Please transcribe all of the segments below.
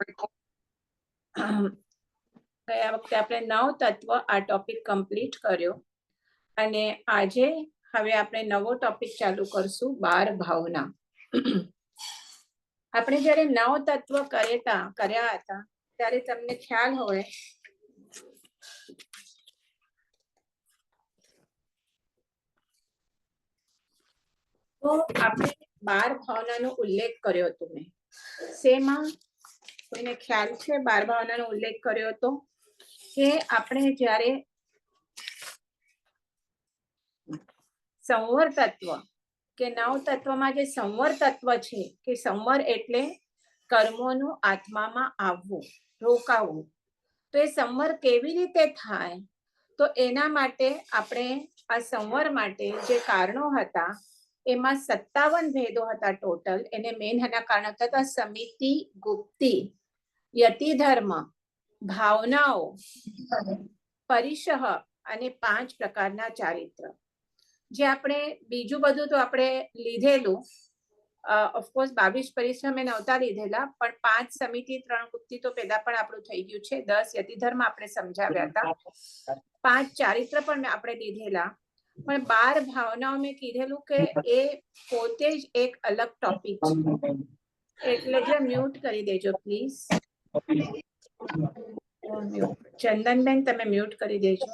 ગયા વખતે આપણે 9 તત્વ આ ટોપિક કમ્પ્લીટ કર્યો અને આજે હવે આપણે નવો ટોપિક ચાલુ કરશું 12 ભાવના. આપણે જ્યારે 9 તત્વ કર્યા હતા ત્યારે તમને ખ્યાલ હોય તો આપણે 12 ભાવનાનો ઉલ્લેખ કર્યો હતો. મેં શેમાં કોઈને ખ્યાલ છે 12 ભાવનાનો ઉલ્લેખ કર્યો હતો કે આપણે જ્યારે સંવર તત્વ કે 9 તત્વમાં જે સંવર તત્વ છે કે સંવર એટલે કર્મોનું આત્મામાં આવવું, રોકાવું. તો એ સંવર કેવી રીતે થાય તો એના માટે આપણે આ સંવર માટે જે કારણો હતા એમાં 57 ભેદો હતા ટોટલ. એને મેન એના કારણો હતા સમિતિ, ગુપ્તિ, યતિધર્મ, ભાવનાઓ, પરિશહ અને 5 પ્રકારના ચારિત્ર. જે આપણે બીજું બધું તો આપણે લીધેલું, ઓફકોર્સ 22 પરિશ્રમ મેં નહોતા લીધેલા, પણ 5 સમિતિ, 3 ગુપ્તિ તો પેલા પણ આપણું થઈ ગયું છે. 10 યતિધર્મ આપણે સમજાવ્યા હતા, 5 ચારિત્ર પણ આપણે લીધેલા, પણ 12 ભાવનાઓ મેં કીધેલું કે એ પોતે જ એક અલગ ટોપિક છે. એટલે જે મ્યુટ કરી દેજો પ્લીઝ. ચંદનબેન તમે મ્યુટ કરી દેજો.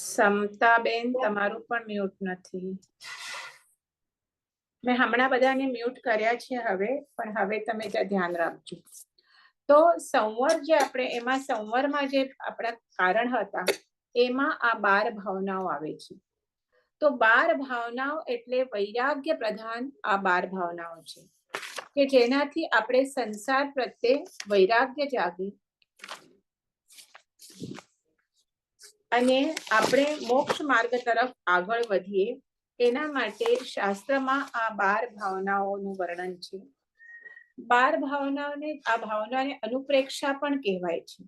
સમતાબેન તમારું પણ મ્યુટ નથી. મેં હમણાં બધાને મ્યુટ કર્યા છે હવે, પણ હવે તમે ધ્યાન રાખજો. તો સંવર જે આપણે એમાં સંવરમાં જે આપણા કારણ હતા એમાં આ 12 ભાવનાઓ આવે છે. તો 12 ભાવનાઓ એટલે વૈરાગ્ય પ્રધાન આ 12 ભાવનાઓ છે કે જેનાથી આપણે સંસાર પ્રત્યે વૈરાગ્ય જાગે અને આપણે મોક્ષ માર્ગ તરફ આગળ વધીએ. એના માટે શાસ્ત્રમાં આ 12 ભાવનાઓનું વર્ણન છે. 12 ભાવનાઓને આ ભાવનાને અનુપ્રેક્ષા પણ કહેવાય છે.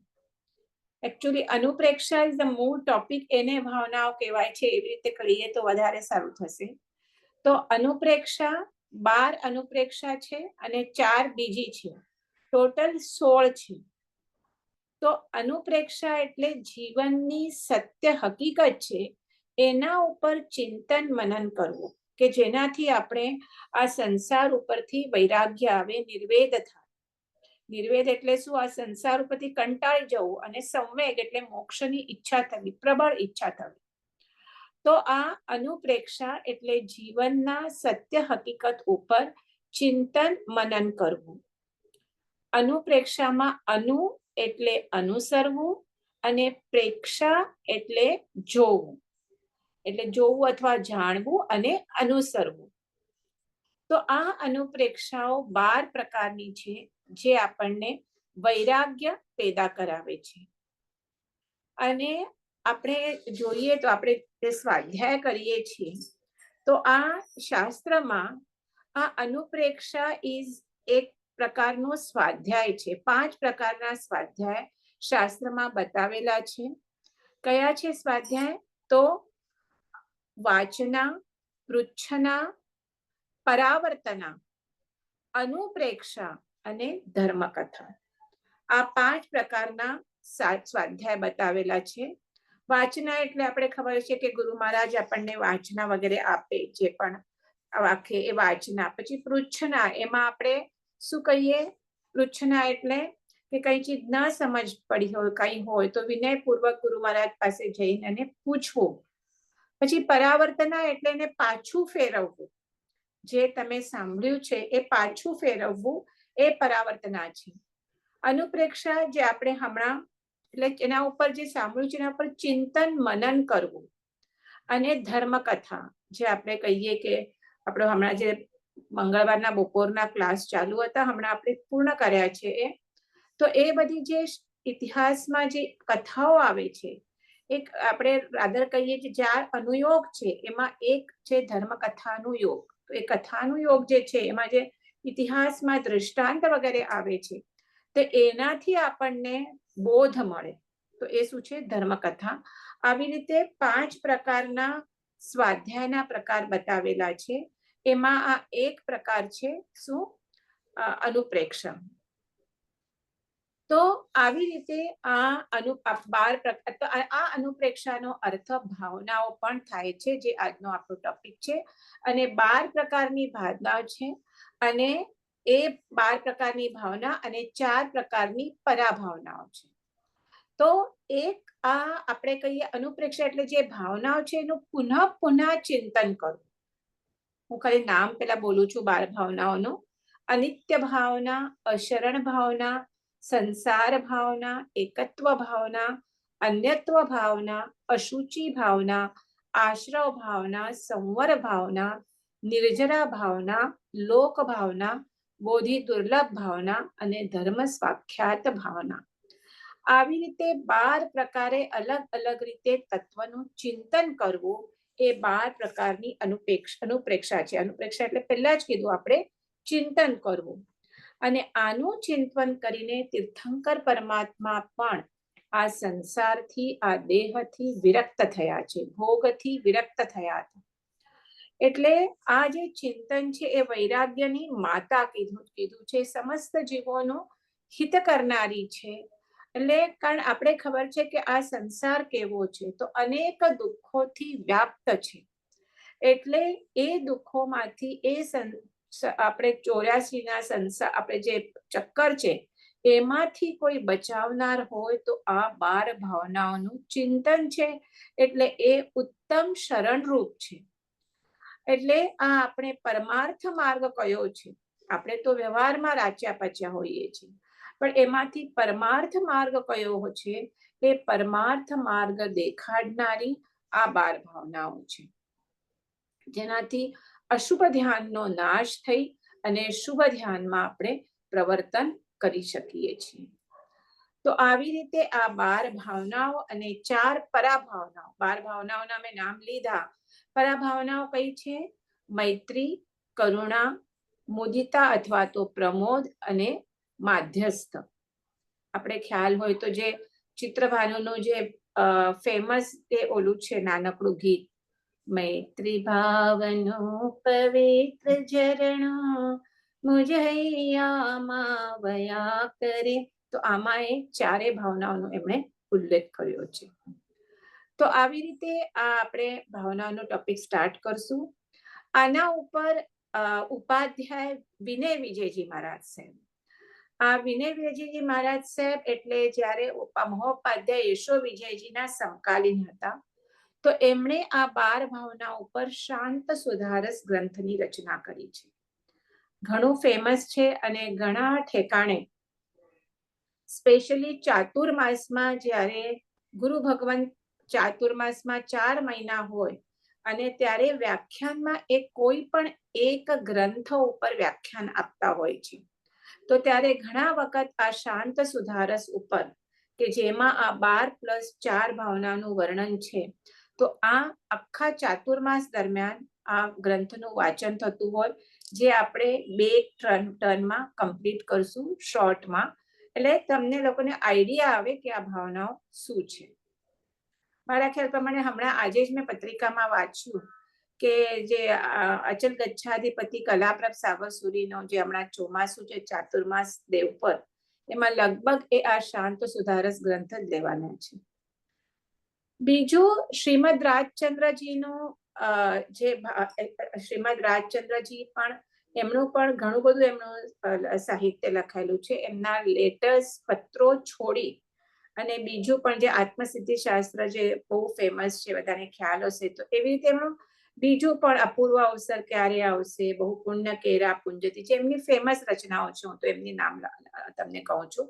એકચ્યુઅલી અનુપ્રેક્ષા ઇઝ ધ મૂળ ટોપિક. એને ભાવનાઓ કહેવાય છે. એવી રીતે કહીએ તો વધારે સારું થશે. તો અનુપ્રેક્ષા 12 અનુપ્રેક્ષા છે અને 4 બીજી છે. ટોટલ 16 છે. તો અનુપ્રેક્ષા એટલે જીવનની સત્ય હકીકત છે એના ઉપર ચિંતન મનન કરવું કે જેનાથી આપણે આ સંસાર ઉપરથી વૈરાગ્ય આવે, નિર્વેદ થાય. નિર્વેદ એટલે શું? આ સંસાર ઉપરથી કંટાળી જવું. અને સંવેગ એટલે મોક્ષની ઈચ્છા થવી, પ્રબળ ઈચ્છા થવી. તો આ અનુપ્રેક્ષા એટલે જીવનના સત્ય હકીકત ઉપર ચિંતન મનન કરવું. અનુપ્રેક્ષામાં અનુ એટલે અનુસરવું અને પ્રેક્ષા એટલે જોવું. એટલે જોવું અથવા જાણવું અને અનુસરવું. તો આ અનુપ્રેક્ષાઓ 12 પ્રકારની છે જે આપણને વૈરાગ્ય પેદા કરાવે છે. અને આપણે જોઈએ તો આપણે સ્વાધ્યાય કરીએ છીએ તો આ શાસ્ત્રમાં આ અનુપ્રેક્ષા ઇઝ એક પ્રકારનો સ્વાધ્યાય છે. 5 પ્રકારના સ્વાધ્યાય શાસ્ત્રમાં બતાવેલા છે. કયા છે સ્વાધ્યાય? તો વાચના, પૃચ્છના, પરાવર્તના, અનુપ્રેક્ષા અને ધર્મકથા. આ 5 પ્રકારના સ્વાધ્યાય બતાવેલા છે. વાચના એટલે આપણે ખબર છે કે ગુરુ મહારાજ આપણને વાચના વગેરે આપે, જે પણ વાક્ય એ વાચના. પછી પૃચ્છના, એમાં આપણે શું કહીએ? પૃચ્છના એટલે કે કઈ ચીજ ન સમજ પડી હોય, કઈ હોય તો વિનયપૂર્વક ગુરુ મહારાજ પાસે જઈને એને પૂછવું. પછી પરાવર્તના એટલે એને પાછું ફેરવવું. જે તમે સાંભળ્યું છે એ પાછું ફેરવવું, એ પરાવર્તના છે. અનુપ્રેક્ષા જે આપણે હમણાં એટલે એના ઉપર જે સાંભળ્યું છે એના ઉપર ચિંતન મનન કરવું. અને ધર્મકથા જે આપણે કહીએ કે આપણો હમણાં જે મંગળવારના બપોરના ક્લાસ ચાલુ હતા, હમણાં આપણે પૂર્ણ કર્યા છે એ. તો એ બધી જે ઇતિહાસમાં જે કથાઓ આવે છે, એક આપણે રાધર કહીએ કે 4 અનુયોગ છે, એમાં એક છે ધર્મકથાનું યોગ. તો એ કથાનું યોગ જે છે એમાં જે ઇતિહાસમાં દૃષ્ટાંત વગેરે આવે છે તો એનાથી આપણને બોધ મળે. તો એ શું છે? ધર્મકથા. આવી રીતે 5 પ્રકારના સ્વાધ્યાયના પ્રકાર બતાવેલા છે. એમાં આ એક પ્રકાર છે શું? અનુપ્રેક્ષા. તો આવી રીતે આ અનુપ્રેક્ષાનો અર્થ ભાવનાઓ પણ થાય છે, જે આજનો આપણો ટોપિક છે. અને 12 પ્રકારની ભાવના છે, અને એ 12 પ્રકારની ભાવના અને 4 પ્રકારની પરાભાવનાઓ છે. તો એક આ આપણે કહીએ અનુપ્રેક્ષા એટલે જે ભાવનાઓ છે એનું પુનઃ ચિંતન કરવું. હું ખાલી નામ પેલા બોલું છું 12 ભાવનાઓનું. અનિત્ય ભાવના, અશરણ ભાવના, સંસાર ભાવના, એકત્વ ભાવના, અન્યત્વ ભાવના, અશુચિ ભાવના, આશ્રવ ભાવના, સંવર ભાવના, નિર્જરા ભાવના, લોક ભાવના, બોધિ દુર્લભ ભાવના અને ધર્મ સ્વાખ્યાત ભાવના. આવી રીતે 12 પ્રકારે અલગ અલગ રીતે તત્વનું ચિંતન કરવું એ 12 પ્રકારની અનુપ્રેક્ષા છે. અનુપ્રેક્ષા એટલે પહેલા જ કીધું આપણે, ચિંતન કરવું. અને આનું ચિંતન કરીને તીર્થંકર પરમાત્મા પણ આ સંસારથી, આ દેહથી વિરક્ત થયા છે, ભોગથી વિરક્ત થયા હતા. એટલે આ જે ચિંતન છે એ વૈરાગ્યની માતા કીધું છે, સમસ્ત જીવોનો હિત કરનારી છે. એટલે કારણ આપણે ખબર છે કે આ સંસાર કેવો છે, તો અનેક દુઃખોથી વ્યાપ્ત છે. એટલે એ દુઃખોમાંથી આપણે 84ના સંસાર, આપણે જે ચક્કર છે એમાંથી કોઈ બચાવનાર હોય તો આ 12 ભાવનાઓનું ચિંતન છે. એટલે એ ઉત્તમ શરણરૂપ છે. એટલે આ આપણે પરમાર્થ માર્ગ કયો છે? આપણે તો વ્યવહારમાં રાચ્યા પચ્યા હોઈએ છીએ, પણ એમાંથી પરમાર્થ માર્ગ કયો છે? એ પરમાર્થ માર્ગ દેખાડનારી આ 12 ભાવનાઓ છે, જેનાથી અશુભ ધ્યાનનો નાશ થઈ અને શુભ ધ્યાનમાં આપણે પ્રવર્તન કરી શકીએ છીએ. તો આવી રીતે આ 12 ભાવનાઓ અને 4 પરાભાવનાઓ, 12 ભાવનાઓના મેં નામ લીધા. પરાભાવનાઓ કઈ છે? મૈત્રી, કરુણા, મુદિતા અથવા તો પ્રમોદ અને માધ્યસ્થ. આપણે ખ્યાલ હોય તો જે ચિત્રભાનુનું જે ફેમસ તે ઓલું છે નાનકડું ગીત, મૈત્રી ભાવનો પવિત્ર ઝરણો મુજૈયામાં વયા કરે. તો આમાં એ 4 ભાવનાઓનો એમણે ઉલ્લેખ કર્યો છે. તો આવી રીતે આ આપણે ભાવનાનો ટોપિક સ્ટાર્ટ કરશું. આના ઉપર ઉપાધ્યાય વિનય વિજયજી મહારાજ સાહેબ. આ વિનય વિજયજી મહારાજ સાહેબ એટલે જ્યારે મહોપાધ્યાય યશો વિજયજીના સમકાલીન હતા. તો એમણે આ 12 ભાવના ઉપર શાંત સુધારસ ગ્રંથની રચના કરી છે. ઘણું ફેમસ છે અને ઘણા ઠેકાણે, સ્પેશિયલી ચાતુર્માસમાં, જ્યારે ગુરુ ભગવાન ચાતુર્માસમાં 4 મહિના હોય અને ત્યારે વ્યાખ્યાનમાં કોઈ પણ એક ગ્રંથ ઉપર વ્યાખ્યાન આપતા હોય છે. તો ત્યારે ઘણા વખત આ શાંત સુધારસ ઉપર, કે જેમાં આ 12+4 ભાવનાનું વર્ણન છે, તો આ આખા ચાતુર્માસ દરમિયાન આ ગ્રંથનું વાંચન થતું હોય, જે આપણે 2 ટર્નમાં કમ્પ્લીટ કરશું શોર્ટમાં. એટલે તમને લોકોને આઈડિયા આવે કે આ ભાવનાઓ શું છે. મારા ખ્યાલ પ્રમાણે હમણાં આજે જ મેં પત્રિકામાં વાંચ્યું કે જે અચલ ગચ્છાધિપતિ કલાપ્રભ સાવસુરીનો જે હમણાં ચોમાસું છે ચાતુર્માસ દેવ પર, એમાં લગભગ એ આ શાંત સુધારસ ગ્રંથ જ લેવાના છે. બીજું શ્રીમદ રાજચંદ્રજીનું જે શ્રીમદ રાજચંદ્રજી પણ, એમનું પણ ઘણું બધું એમનું સાહિત્ય લખાયેલું છે. એમના લેટર્સ, પત્રો છોડી અને બીજું પણ જે આત્મસિદ્ધિ શાસ્ત્ર જે બહુ ફેમસ છે, બધાને ખ્યાલ હશે. તો એવી રીતે એમનું બીજું પણ અપૂર્વ અવસર ક્યારે આવશે, બહુ પુણ્ય કેરા પુંજતી, જે એમની ફેમસ રચનાઓ છે. હું તો એમની નામ તમને કહું છું.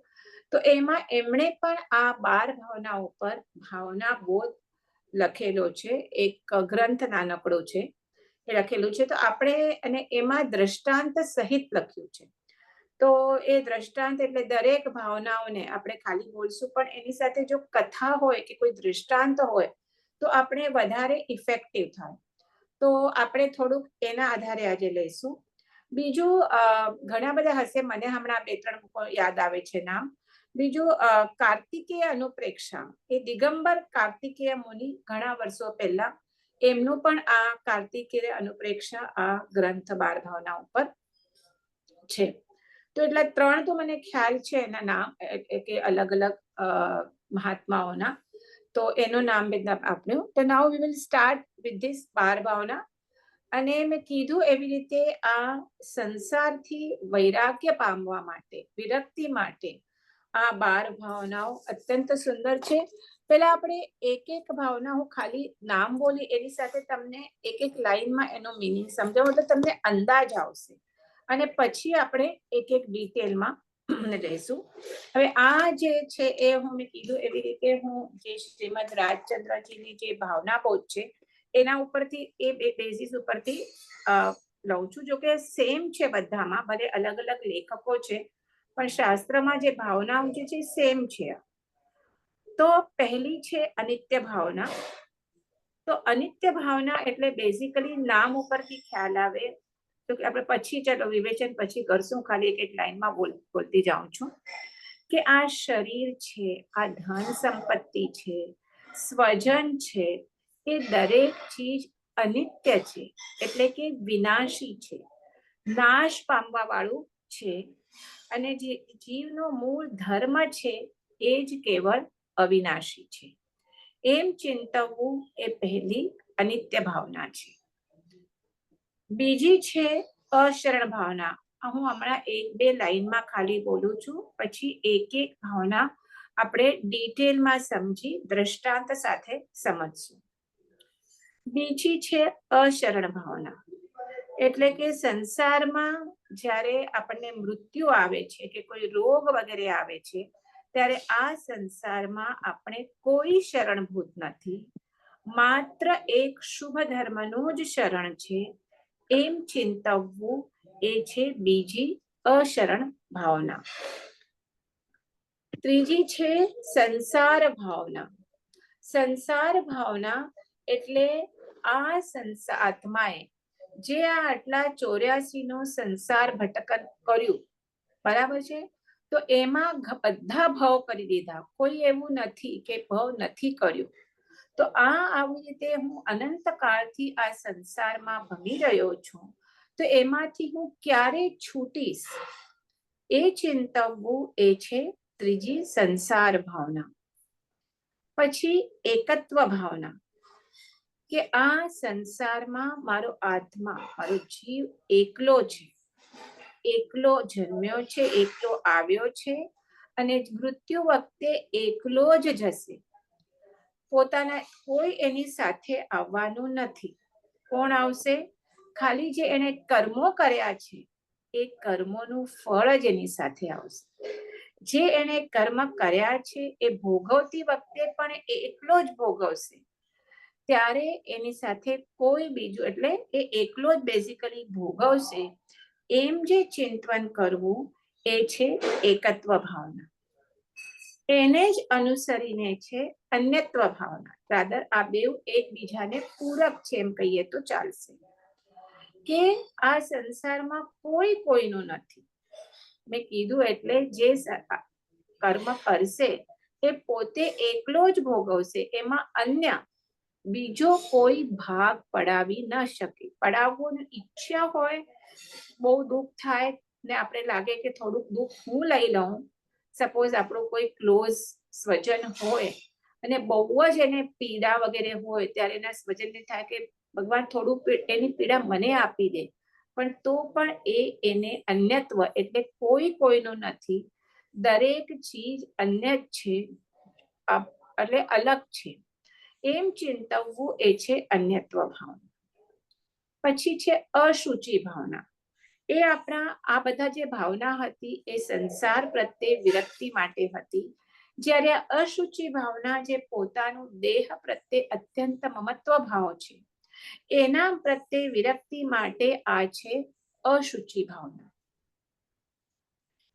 તો એમાં એમણે પણ આ 12 ભાવના ઉપર ભાવના બોધ લખેલો છે. એક ગ્રંથ નાનકડો છે એ લખેલું છે. તો આપણે, અને એમાં દ્રષ્ટાંત સહિત લખ્યું છે. તો એ દ્રષ્ટાંત એટલે દરેક ભાવનાઓને આપણે ખાલી બોલશું, પણ એની સાથે જો કથા હોય કે કોઈ દૃષ્ટાંત હોય તો આપણે વધારે ઇફેક્ટિવ થાય. તો આપણે થોડુંક એના આધારે આજે લઈશું. બીજું ઘણા બધા હશે, મને હમણાં 2-3 યાદ આવે છે નામ. બીજું કાર્તિકેય અનુપ્રેક્ષા, એ દિગંબર કાર્તિકેય મુનિ ઘણા વર્ષો પહેલા એમનું પણ આ કાર્તિકેય અનુપ્રેક્ષા આ ગ્રંથ 12 ભાવના ઉપર છે. તો એટલા 3 તો મને ખ્યાલ છે એના નામ, કે અલગ અલગ મહાત્માઓના. તો એનું નામ બધા આપ્યું. તો now we will start with this 12 ભાવના. અને મેં કીધું એવી રીતે આ સંસારથી વૈરાગ્ય પામવા માટે, વિરક્તિ માટે આ 12 ભાવનાઓ અત્યંત સુંદર છે. પહેલા આપણે એક એક ભાવના, હું ખાલી નામ બોલી એની સાથે તમને એક એક લાઈનમાં એનો મીનિંગ સમજાવું એટલે તમને અંદાજ આવશે, અને પછી આપણે એક એક ડિટેલમાં જઈશું. હવે આ જે છે એ હું મેં કીધું એવી રીતે હું જે શ્રીમદ રાજચંદ્રજીની જે ભાવના બોધ છે એના ઉપરથી, એ બેઝિસ ઉપરથી લઉં છું. જો કે સેમ છે બધામાં, ભલે અલગ અલગ લેખકો છે, પણ શાસ્ત્રમાં જે ભાવનાઓ જે છે સેમ છે. તો પહેલી છે અનિત્ય ભાવના. તો અનિત્ય ભાવના એટલે બેઝિકલી નામ ઉપરથી ખ્યાલ આવે, તો કે આપણે પછી ચલો વિવેચન પછી કરશું, ખાલી એક એક લાઈનમાં બોલતી જાઉં છું કે આ શરીર છે, આ ધન સંપત્તિ છે, સ્વજન છે, એ દરેક ચીજ અનિત્ય છે, એટલે કે વિનાશી છે, નાશ પામવા વાળું છે. અને જે જીવનો મૂળ ધર્મ છે એ જ કેવળ અવિનાશી છે. એમ ચિંતવવું એ પહેલી અનિત્ય ભાવના છે. બીજી છે અશરણ ભાવના. હું હમણાં એક બે લાઈનમાં ખાલી બોલું છું, પછી એક એક ભાવના આપણે ડિટેલમાં સમજી દ્રષ્ટાંત સાથે સમજશું. બીજી છે અશરણ ભાવના, એટલે કે સંસારમાં જ્યારે આપણને મૃત્યુ આવે છે કે કોઈ રોગ વગેરે આવે છે, ત્યારે આ સંસારમાં આપણે કોઈ શરણભૂત નથી, માત્ર એક શુભ ધર્મનું જ શરણ છે, એમ ચિંતવવું એ છે બીજી અશરણ ભાવના. ત્રીજી છે સંસાર ભાવના. સંસાર ભાવના એટલે આ આત્માએ જે આ આટલા 84 નો સંસાર ભટકન કર્યું, બરાબર છે, તો એમાં બધા ભાવ કરી દીધા, કોઈ એવું નથી કે ભાવ નથી કર્યું. તો આવી રીતે હું અનંત કાળથી આ સંસારમાં ભમી રહ્યો છું, તો એમાંથી હું ક્યારે છૂટીશ એ ચિંતવવું એ છે ત્રીજી સંસાર ભાવના. પછી એકત્વ ભાવના, કે આ સંસારમાં મારો આત્મા, મારો જીવ એકલો છે, એકલો જન્મ્યો છે, એકલો આવ્યો છે, અને મૃત્યુ વખતે એકલો જ જશે. પોતાના કોઈ એની સાથે આવવાનું નથી. કોણ આવશે? ખાલી જે એને કર્મો કર્યા છે એ કર્મોનું ફળ જ એની સાથે આવશે. જે એને કર્મ કર્યા છે એ ભોગવતી વખતે પણ એ એકલો જ ભોગવશે, ત્યારે એની સાથે કોઈ બીજું, એટલે એ એકલો જ બેઝિકલી ભોગવશે. એમ જે ચિંતન કરવું એ છે એકત્વ ભાવના. એને જ અનુસરીને છે અન્યત્વ ભાવના. રાધર આ બેઉ એકબીજાને પૂરક છે એમ કહીએ તો ચાલશે, કે આ સંસારમાં કોઈ કોઈનું નથી. મેં કીધું એટલે જે કર્મ કરશે એ પોતે એકલો જ ભોગવશે, એમાં અન્ય બીજો કોઈ ભાગ પડાવી ન શકે. પડાવવાની ઈચ્છા હોય, બહુ દુઃખ થાય ને આપણે લાગે કે થોડુંક દુઃખ હું લઈ લઉં, સપોઝ આપણો કોઈ ક્લોઝ સ્વજન હોય અને બહુ જ એને પીડા વગેરે હોય, ત્યારે એના સ્વજનને થાય કે ભગવાન થોડું એની પીડા મને આપી દે, પણ તો પણ એને અન્યત્વ એટલે કોઈ કોઈનું નથી, દરેક ચીજ અન્ય છે, એટલે અલગ છે, એમ ચિંતવવું એ છે અન્યત્વ ભાવના. પછી છે અશુચિ ભાવના. એ આપણા આ બધા જે ભાવના હતી એ સંસાર પ્રત્યે વિરક્તિ માટે હતી. જ્યારે અશુચિ ભાવના જે પોતાનું દેહ પ્રત્યે અત્યંત મમત્વ ભાવ છે, એના પ્રત્યે વિરક્તિ માટે આ છે અશુચિ ભાવના.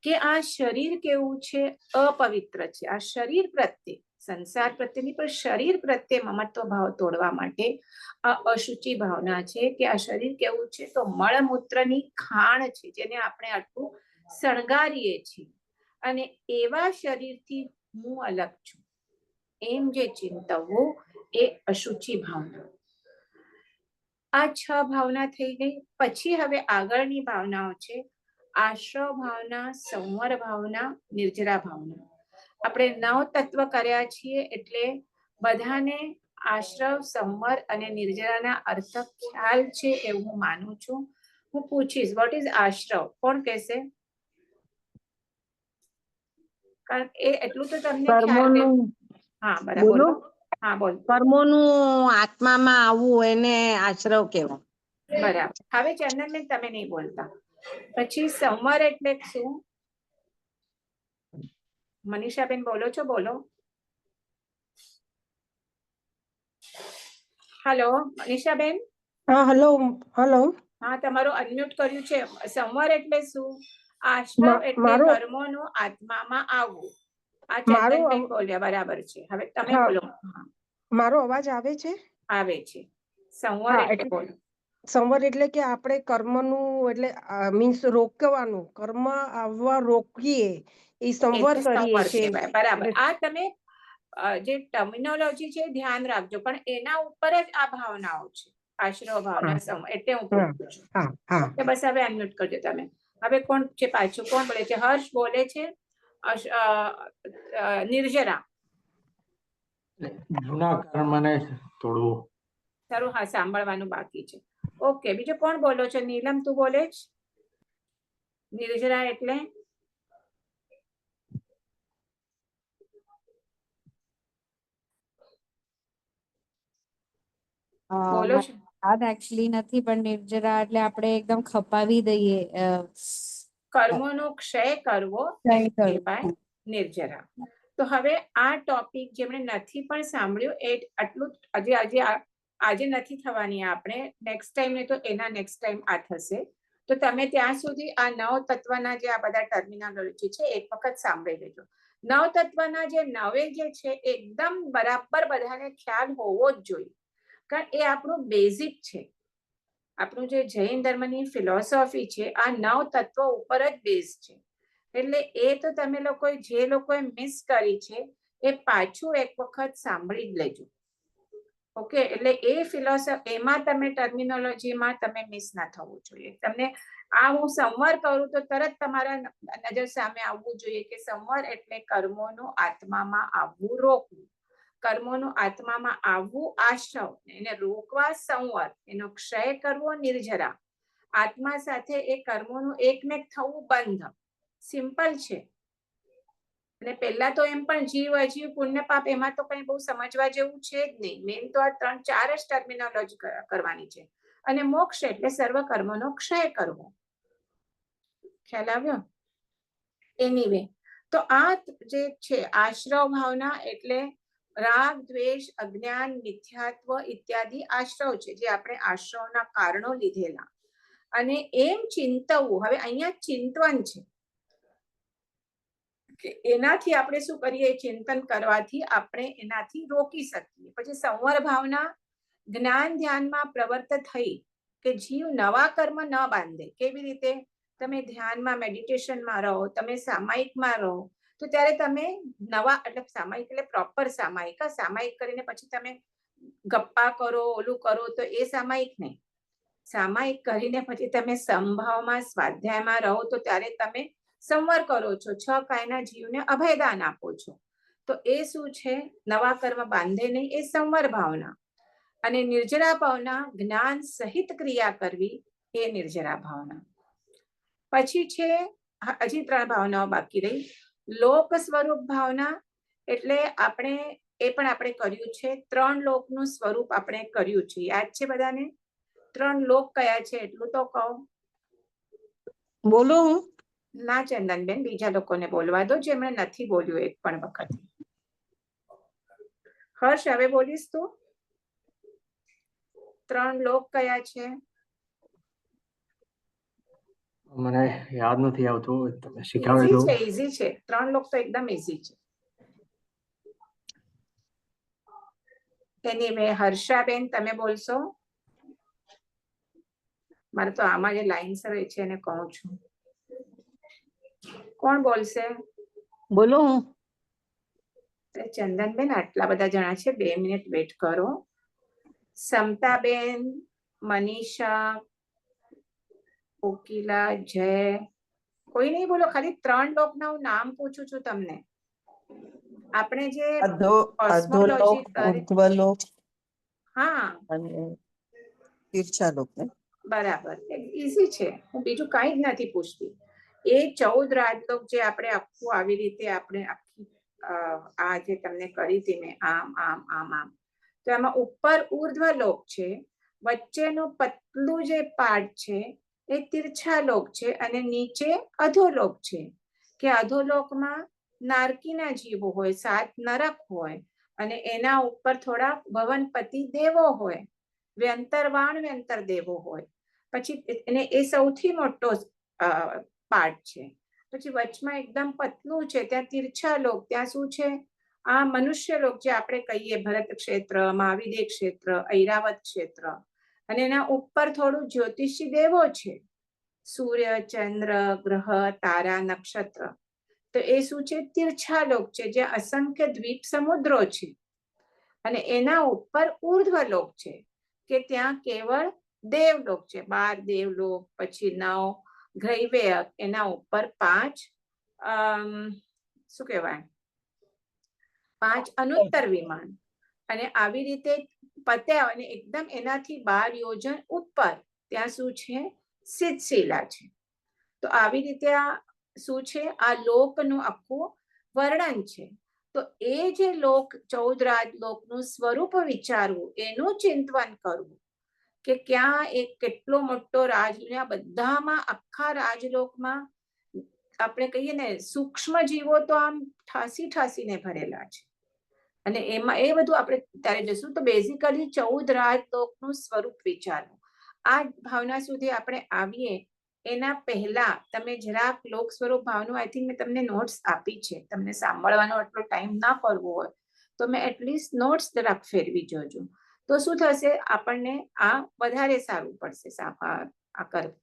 કે આ શરીર કેવું છે? અપવિત્ર છે. આ શરીર પ્રત્યે, સંસાર પ્રત્યેની પણ શરીર પ્રત્યે મમત્વ ભાવ તોડવા માટે આ અશુચિ ભાવના છે. કે આ શરીર કેવું છે? તો મળમૂત્રની ખાણ છે, જેને આપણે આટલું શણગારીએ છીએ, અને એવા શરીરથી હું અલગ છું, એમ જે ચિંતવવું એ અશુચિ ભાવના. આ 6 ભાવના થઈ ગઈ. પછી હવે આગળની ભાવનાઓ છે આશ્રવ ભાવના, સંવર ભાવના, નિર્જરા ભાવના. આપણે 9 તત્વ કર્યા છીએ એટલે બધાને આશ્રવ, સંવર અને નિર્જરાના અર્થ ખ્યાલ છે એવું હું માનું છું. હું પૂછીશ વોટ ઇઝ આશ્રવ? કોણ કહેશે? કારણ એ એટલું તો તમને ખ્યાલ છે. હા બરાબર, બોલો. હા બોલ. કર્મોનું આત્મામાં આવવું એને આશ્રવ કહેવાય. બરાબર. હવે ચંદનબેન તમે નહીં બોલતા. પછી સંવર એટલે શું? મનીષાબેન બોલો છો? બોલો. હેલો મનીષાબેન. હા હેલો. હા, તમારું અનમ્યુટ કર્યું છે. સંવર એટલે શું? આશ્રવ એટલે કર્મોનું આત્મામાં આવવું. આ ચંદનબેન બોલ્યા, બરાબર છે. હવે તમે બોલો. મારો અવાજ આવે છે? આવે છે. સંવર એટલે બોલો. સંવર એટલે કે આપણે કર્મનું એટલે મીન્સ રોકવાનું, કર્મ આવવા રોકીએ એ સંવર કરીએ છીએ. બરાબર. આ તમે જે ટર્મિનોલોજી છે ધ્યાન રાખજો, પણ એના ઉપર જ આ ભાવનાઓ છે. આશ્રવ ભાવના, સંવર એટલે હું પૂછું છું. બસ હવે અનમ્યુટ કરજો તમે. હવે કોણ છે પાછું? કોણ બોલે છે? હર્ષ બોલે છે. નિર્જરા. જૂના કર્મને તોડવું. સારું, હા, સાંભળવાનું બાકી છે. ઓકે, બીજું કોણ બોલો છો? નીલમ તું બોલે છે. નિર્જરા એટલે બોલો છો? એકચ્યુઅલી નથી, પણ નિર્જરા એટલે આપણે એકદમ ખપાવી દઈએ. કર્મોનો ક્ષય કરવો કહેવાય નિર્જરા. તો હવે આ ટોપિક જેમણે નથી પણ સાંભળ્યું એ આટલું આજે નથી થવાની, આપણે નેક્સ્ટ ટાઈમ ને તો એના નેક્સ્ટ ટાઈમ આ થશે. તો તમે ત્યાં સુધી આ 9 તત્વના જે આ બધા ટર્મિનોલોજી છે એક વખત સાંભળી લેજો. 9 તત્વના જે 9 જે છે એકદમ બરાબર બધાને ખ્યાલ હોવો જ જોઈએ, કારણ એ આપણું બેઝિક છે. આપણું જે જૈન ધર્મની ફિલોસોફી છે આ 9 તત્વો ઉપર જ બેઝ છે. એટલે એ તો તમે લોકોએ જે લોકોએ મિસ કરી છે એ પાછું એક વખત સાંભળી જ લેજો. ઓકે, એટલે એ ફિલોસોફી એમાં તમે ટર્મિનોલોજીમાં તમે મિસ ના થવું જોઈએ. તમને આ હું સંવર કરું તો તરત તમારા નજર સામે આવવું જોઈએ કે સંવર એટલે કર્મોનું આત્મામાં આવવું રોકવું, કર્મોનું આત્મામાં આવવું આશ્રવ, એને રોકવા સંવર, એનો ક્ષય કરવો નિર્જરા, આત્મા સાથે એ કર્મોનું એકમેક થવું બંધ. સિમ્પલ છે. અને પહેલા તો એમ પણ જીવ અજીવ પુણ્ય પાપ એમાં તો કઈ બહુ સમજવા જેવું છે જ નહીં. મેન તો આ 3-4 જ ટર્મિનોલોજી કરવાની છે. અને મોક્ષ એટલે સર્વ કર્મનો ક્ષય કરવો. ખ્યાલ આવ્યો? એનીવે, તો આ જે છે આશ્રવ ભાવના એટલે રાગ, દ્વેષ, અજ્ઞાન, મિથ્યાત્વ ઇત્યાદિ આશ્રવ છે, જે આપણે આશ્રવના કારણો લીધેલા. અને એમ ચિંતવવું. હવે અહીંયા ચિંતવન છે કે એનાથી આપણે શું કરીએ? ચિંતન કરવાથી આપણે એનાથી રોકી શકીએ. પછી સંવર ભાવના જ્ઞાન ધ્યાનમાં પ્રવર્ત થઈ કે જીવ નવા કર્મ ન બાંધે. કેવી રીતે? તમે ધ્યાનમાં મેડિટેશનમાં રહો, તમે સામાયિકમાં રહો, તો ત્યારે તમે નવા એટલે સામાયિક એટલે પ્રોપર સામાયિક, સામાયિક કરીને પછી તમે ગપ્પા કરો, ઓલું કરો તો એ સામાયિક નહીં. સામાયિક કરીને પછી તમે સંભાવમાં સ્વાધ્યાયમાં રહો તો ત્યારે તમે સંવર કરો છો, 6 કાયના જીવને અભયદાન આપો છો. તો એ શું છે? નવા કર્મ બાંધે નહીં, એ સંવર ભાવના. અને નિર્જરા ભાવના જ્ઞાન સહિત ક્રિયા કરવી, એ નિર્જરા ભાવના. પછી છે હજી 3 ભાવનાઓ બાકી રહી. લોક સ્વરૂપ ભાવના એટલે આપણે એ પણ આપણે કર્યું છે. 3 લોકનું સ્વરૂપ આપણે કર્યું છે. યાદ છે બધાને? 3 લોક કયા છે એટલું તો કહો. બોલો હું? ના ચંદનબેન, બીજા લોકોને બોલવા દો જેમણે નથી બોલ્યું એક પણ વખત. હર્ષ, હવે બોલીશ તું? 3 લોક કયા છે? મને યાદ નથી આવતું, તમે શીખવાડો તો. ઈઝી છે. 3 લોક તો એકદમ ઈઝી છે. એનીવે, હર્ષાબેન તમે બોલશો? મારે તો આમાં જે લાઈન છે એને કહું છું. કોણ બોલશે? બોલો હું? ચંદનબેન, આટલા બધા જણા છે, 2 મિનિટ વેટ કરો. સમતાબેન, મનીષા, કોકિલા, જય, કોઈ નહીં બોલો. ખાલી 3 લોકના હું નામ પૂછું છું તમને. આપણે જે કોસ્મોલોજી કરે, ઉર્ધ્વલોક હા અને તીર્છાલોક ને બરાબર, ઈઝી છે. હું બીજું કઈ જ નથી પૂછતી. એ 14 રાજલોક જે આપણે આખું આવી રીતે આપણે આખી આ જે તમને કરી હતી મેં આમ આમ આમ આમ, તો એમાં ઉપર ઉર્ધ્વલોક છે, વચ્ચેનું પતલું જે પાર્ટ છે એ તીર્છાલોક છે, અને નીચે અધોલોક છે. કે અધોલોકમાં નારકીના જીવો હોય, 7 નરક હોય, અને એના ઉપર થોડા ભવનપતિ દેવો હોય, વ્યંતરવાણ વ્યંતર દેવો હોય. પછી એને એ સૌથી મોટો પાર્ટ છે. પછી વચમાં એકદમ પતલું છે, ત્યાં તીર્છાલોક, ત્યાં શું છે? આ મનુષ્ય લોક જે આપણે કહીએ, ભરત ક્ષેત્ર, મહાવિદેહ ક્ષેત્ર, ઐરાવત ક્ષેત્ર, અને એના ઉપર થોડું જ્યોતિષી દેવો છે, સૂર્ય, ચંદ્ર, ગ્રહ, તારા, નક્ષત્ર. તો એ શું છે? તીર્છાલોક છે, જ્યાં અસંખ્ય દ્વીપ સમુદ્રો છે. અને એના ઉપર ઉર્ધ્વલોક છે, કે ત્યાં કેવળ દેવલોક છે, 12 દેવલોક, પછી 9 ગ્રૈવેયક, એના ઉપર 5 શું કહેવાય, 5 અનુત્તર વિમાન. અને આવી રીતે પત્યા, અને એકદમ એનાથી 12 યોજન ઉપર ત્યાં શું છે? સિદ્ધશિલા છે. તો આવી રીતે આ શું છે? આ લોકનું આખું વર્ણન છે. તો એ જે લોક 14 રાજલોકનું સ્વરૂપ વિચારવું, એનું ચિંતન કરવું, કે ક્યાં એક કેટલો મોટો બધામાં આખા રાજલોકમાં આપણે કહીએ ને, સૂક્ષ્મ જીવો તો આમ ઠાસી ઠાસીને ભરેલા છે. અને એમાં એ બધું આપણે ત્યારે જશું. તો બેઝિકલી 14 રાજલોકનું સ્વરૂપ વિચારવું. આ ભાવના સુધી આપણે આવીએ એના પહેલા તમે જરાક લોક સ્વરૂપ ભાવનું, આઈ થિંક મેં તમને નોટ્સ આપી છે. તમને સાંભળવાનો એટલો ટાઈમ ના કરવો હોય તો મેં એટલીસ્ટ નોટ્સ જરાક ફેરવી જોજો. તો શું થશે? આપણને આ વધારે સારું પડશે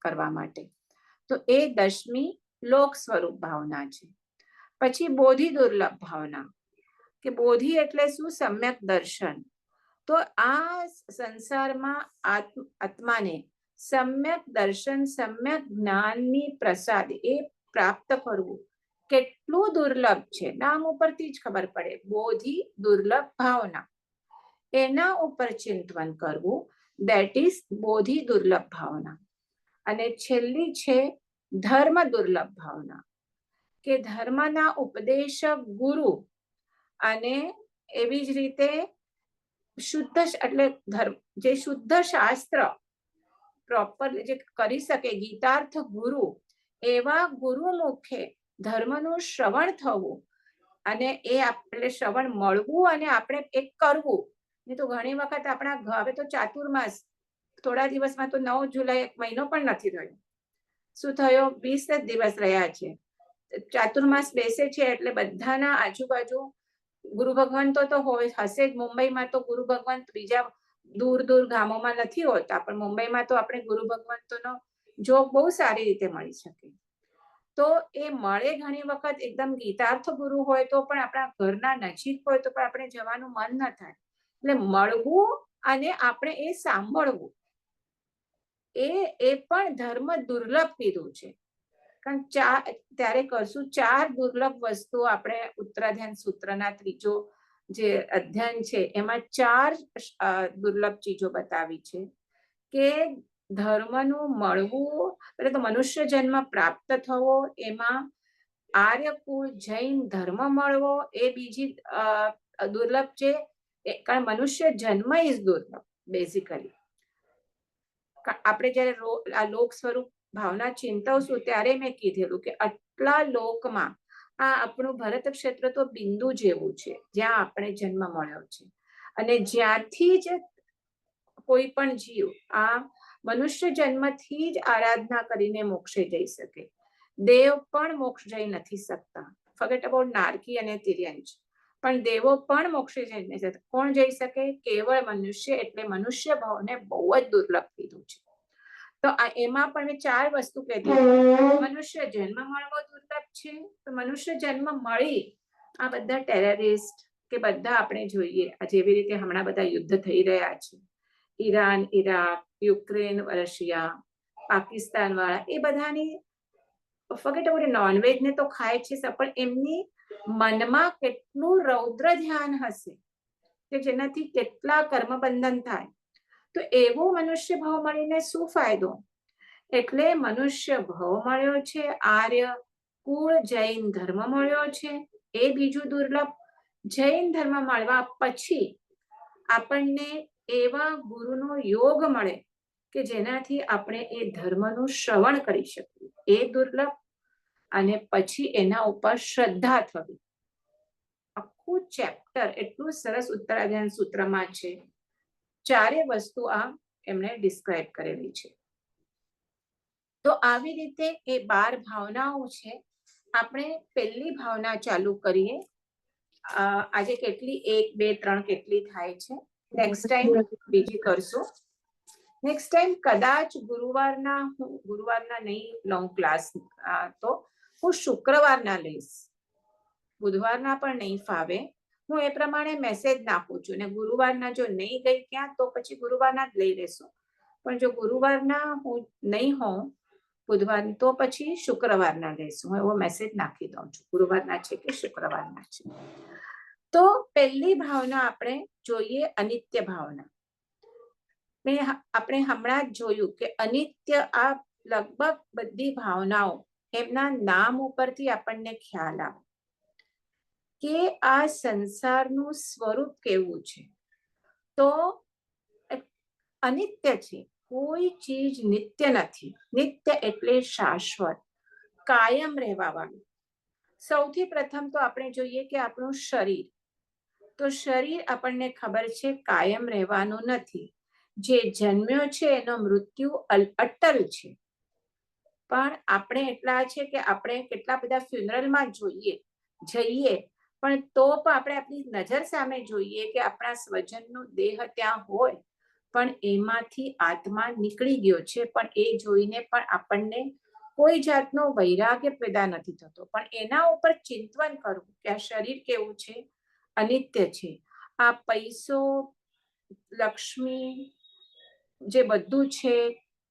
કરવા માટે. તો એ 10મી લોક સ્વરૂપ ભાવના છે. પછી બોધિ દુર્લભ ભાવના, કે બોધિ એટલે શું? સમ્યક દર્શન. તો આ સંસારમાં આત્માને સમ્યક દર્શન, સમ્યક જ્ઞાનની પ્રસાદ એ પ્રાપ્ત કરવું કેટલું દુર્લભ છે. નામ ઉપરથી જ ખબર પડે, બોધિ દુર્લભ ભાવના. એના ઉપર ચિંતન કરવું, દેટ ઇઝ બોધિ દુર્લભ ભાવના. અને છેલ્લી છે ધર્મ દુર્લભ ભાવના, કે ધર્મના ઉપદેશક ગુરુ, અને એવી જ રીતે શુદ્ધ એટલે જે શુદ્ધ શાસ્ત્ર પ્રોપર જે કરી શકે, ગીતાર્થ ગુરુ, એવા ગુરુ મુખે ધર્મનું શ્રવણ થવું, અને એ આપણે શ્રવણ મળવું, અને આપણે એક કરવું. નહીં તો ઘણી વખત આપણા હવે તો ચાતુર્માસ, થોડા દિવસમાં તો 9 જુલાઈ, 1 મહિનો પણ નથી થયો. શું થયો? 20 જ દિવસ રહ્યા છે. ચાતુર્માસ બેસે છે એટલે બધાના આજુબાજુ ગુરુ ભગવંતો તો હશે જ. મુંબઈમાં તો ગુરુ ભગવંત બીજા દૂર દૂર ગામોમાં નથી હોતા, પણ મુંબઈમાં તો આપણે ગુરુ ભગવંતોનો જોગ બહુ સારી રીતે મળી શકે. તો એ મળે ઘણી વખત એકદમ ગીતાર્થ ગુરુ હોય તો પણ, આપણા ઘરના નજીક હોય તો પણ આપણે જવાનું મન ન થાય. એટલે મળવું અને આપણે એ સાંભળવું, એ પણ ધર્મ દુર્લભ કીધું છે. કારણ ત્યારે કરશું 4 દુર્લભ વસ્તુઓ આપણે ઉત્તરાધ્યાન સૂત્રના 3જો જે અધ્યયન છે એમાં 4 દુર્લભ ચીજો બતાવી છે. કે ધર્મનું મળવું, એટલે તો મનુષ્ય જન્મ પ્રાપ્ત થવો, એમાં આર્યકુળ જૈન ધર્મ મળવો એ બીજી દુર્લભ છે. કારણ મનુષ્ય જન્મ ઇઝ દુર્લભ બેઝિકલી. આપણે જયારે આ લોક સ્વરૂપ ભાવના ચિંતવશું ત્યારે મેં કીધેલું કે આટલા લોકમાં આ આપણું ભરત ક્ષેત્ર તો બિંદુ જેવું છે, જ્યાં આપણે જન્મ મળ્યો છે. અને જ્યાંથી જ કોઈ પણ જીવ આ મનુષ્ય જન્મથી જ આરાધના કરીને મોક્ષે જઈ શકે. દેવ પણ મોક્ષ જઈ નથી શકતા. ફોરગેટ અબાઉટ નારકી અને તિર્યંચ. પણ દેવો પણ મોક્ષે જઈ નથી શકતા. કોણ જઈ શકે? કેવળ મનુષ્ય. એટલે મનુષ્ય ભાવને બહુ જ દુર્લભ કીધું છે. તો એમાં પણ મેં 4 વસ્તુ કીધી. મનુષ્ય જન્મ મળવો દુર્લભ છે. તો મનુષ્ય જન્મ મળી આ બધા ટેરરિસ્ટ કે બધા આપણે જોઈએ જેવી રીતે હમણાં બધા યુદ્ધ થઈ રહ્યા છે, Iran, Iraq, Ukraine, Russia, Pakistan વાળા, એ બધાની ફગટ નોનવેજ ને તો ખાય છે, પણ એમની મનમાં કેટલું રૌદ્ર ધ્યાન હશે કે જેનાથી કેટલા કર્મબંધન થાય. તો એવો મનુષ્ય ભાવ મળીને શું ફાયદો? એટલે મનુષ્ય ભાવ મળ્યો છે, આર્ય કુળ જૈન ધર્મ મળ્યો છે, એ બીજું દુર્લભ. જૈન ધર્મ મળવા પછી આપણને એવા ગુરુનો યોગ મળે કે જેનાથી આપણે એ ધર્મનું શ્રવણ કરી શકીએ, એ દુર્લભ. અને પછી એના ઉપર શ્રદ્ધા થવી. આખું ચેપ્ટર એટલું સરસ ઉત્તરાધ્યાન સૂત્રમાં છે. ચારે વસ્તુ આ એમણે ડિસ્ક્રાઇબ કરેલી છે. તો આવી રીતે એ 12 ભાવનાઓ છે. આપણે પહેલી ભાવના ચાલુ કરીએ. આજે કેટલી 1, 2, 3 કેટલી થાય છે? નેક્સ્ટ ટાઈમ બીજી કરશું. નેક્સ્ટ ટાઈમ કદાચ ગુરુવારના નહીં લઉં ક્લાસ, તો હું શુક્રવારના લઈશ. બુધવારના પણ નહીં ફાવે. હું એ પ્રમાણે મેસેજ નાખું છું, ને ગુરુવારના જો નહીં ગઈ ક્યાં તો પછી ગુરુવારના જ લઈ લેશું. પણ જો ગુરુવારના હું નહીં હોઉં બુધવાર, તો પછી શુક્રવારના લઈશું. હું એવો મેસેજ નાખી દઉં છું, ગુરુવારના છે કે શુક્રવારના છે. તો પહેલી ભાવના આપણે જોઈએ અનિત્ય ભાવના. આપણે હમણાં જ જોયું કે અનિત્ય, આ લગભગ બધી ભાવનાઓ એમના નામ ઉપરથી આપણને ખ્યાલ આવે કે આ સંસારનું સ્વરૂપ કેવું છે. તો અનિત્ય છે, કોઈ ચીજ નિત્ય નથી. નિત્ય એટલે શાશ્વત, કાયમ રહેવા વાળું. સૌથી પ્રથમ તો આપણે જોઈએ કે આપણું શરીર. તો શરીર આપણને ખબર છે કાયમ રહેવાનું નથી. જે જન્મ્યો છે એનો મૃત્યુ અટલ છે. પણ આપણે એટલા છે કે આપણે કેટલા બધા ફ્યુનરલમાં જઈએ, પણ તો પણ આપણે આપણી નજર સામે જોઈએ કે આપણા સ્વજનનો દેહ ત્યાં હોય, પણ એમાંથી આત્મા નીકળી ગયો છે. પણ એ જોઈને પણ આપણને કોઈ જાતનો વૈરાગ્ય પેદા નથી થતો. પણ એના ઉપર ચિંતન કરવું કે આ શરીર કેવું છે, અનિત્ય છે. આ પૈસો, લક્ષ્મી, જે બધું છે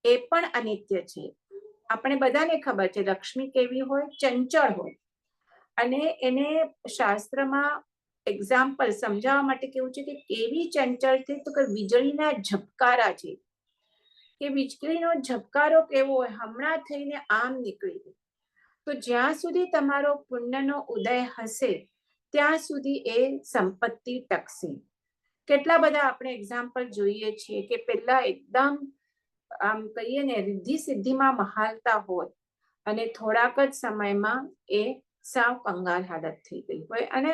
એ પણ અનિત્ય છે. આપણે બધાને ખબર છે લક્ષ્મી કેવી હોય, ચંચળ હોય. અને એને શાસ્ત્રમાં એક્ઝામ્પલ સમજાવવા માટે કેવું છે કે કેવી ચંચળ છે, તો કે વીજળીના ઝબકારા છે. કે વીજળીનો ઝબકારો કેવો હોય, હમણાં થઈને આમ નીકળી ગયો. તો જ્યાં સુધી તમારો પુણ્યનો ઉદય હશે ત્યાં સુધી એ સંપત્તિ ટકશે. કેટલા બધા આપણે એક્ઝામ્પલ જોઈએ છીએ કે પેલા એકદમ આમ કહીએ ને રિદ્ધિ સિદ્ધિમાં મહાલતા હોય, અને થોડાક જ સમયમાં એ સાવ કંગાલ હાલત થઈ ગઈ હોય. અને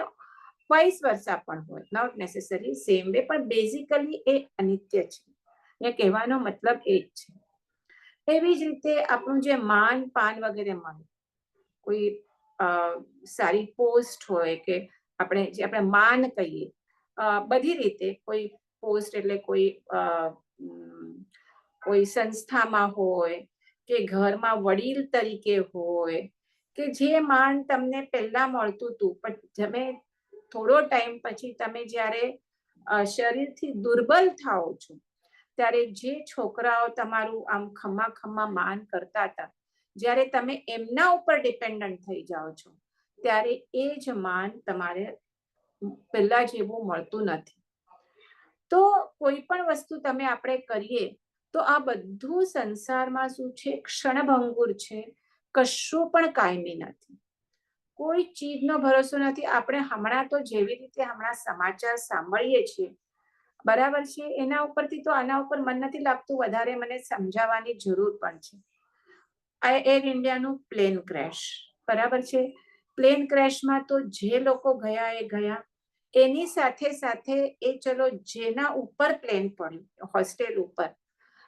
વાઇસ વર્સા પણ હોય, નોટ નેસેસરી સેમ વે, પણ બેઝિકલી એ અનિત્ય છે. એ કહેવાનો મતલબ એ જ છે. એવી જ રીતે આપણું જે માન પાન વગેરે મળે, કોઈ સારી પોસ્ટ હોય કે આપણે માન કહીએ, બધી રીતે કોઈ પોસ્ટ એટલે કોઈ સંસ્થામાં હોય કે ઘરમાં વડીલ તરીકે હોય, કે જે માન તમને પહેલા મળતું હતું, પણ તમે થોડો ટાઈમ પછી તમે જ્યારે શરીરથી દુર્બલ થાઓ છો ત્યારે જે છોકરાઓ તમારું આમ ખમ્મા માન કરતા હતા, જ્યારે તમે એમના ઉપર ડિપેન્ડન્ટ થઈ જાઓ છો ત્યારે એ જ માન તમારે પહેલા જેવું મળતું નથી. તો કોઈ પણ વસ્તુ તમે આપણે કરીએ તો આ બધું સંસારમાં શું છે, ક્ષણભંગુર છે. કશું પણ કાયમી નથી. કોઈ ચીજનો ભરોસો નથી. આપણે હમણાં તો જેવી રીતે હમણાં સમાચાર સાંભળીએ છીએ, બરાબર છે, એના ઉપરથી તો આના ઉપર મન નથી લાગતું વધારે મને સમજાવવાની જરૂર પણ છે. આ એર ઇન્ડિયાનું પ્લેન ક્રેશ, બરાબર છે. પ્લેન ક્રેશમાં તો જે લોકો ગયા એ ગયા, એની સાથે સાથે એ ચલો જેના ઉપર પ્લેન પડ્યું, હોસ્ટેલ ઉપર,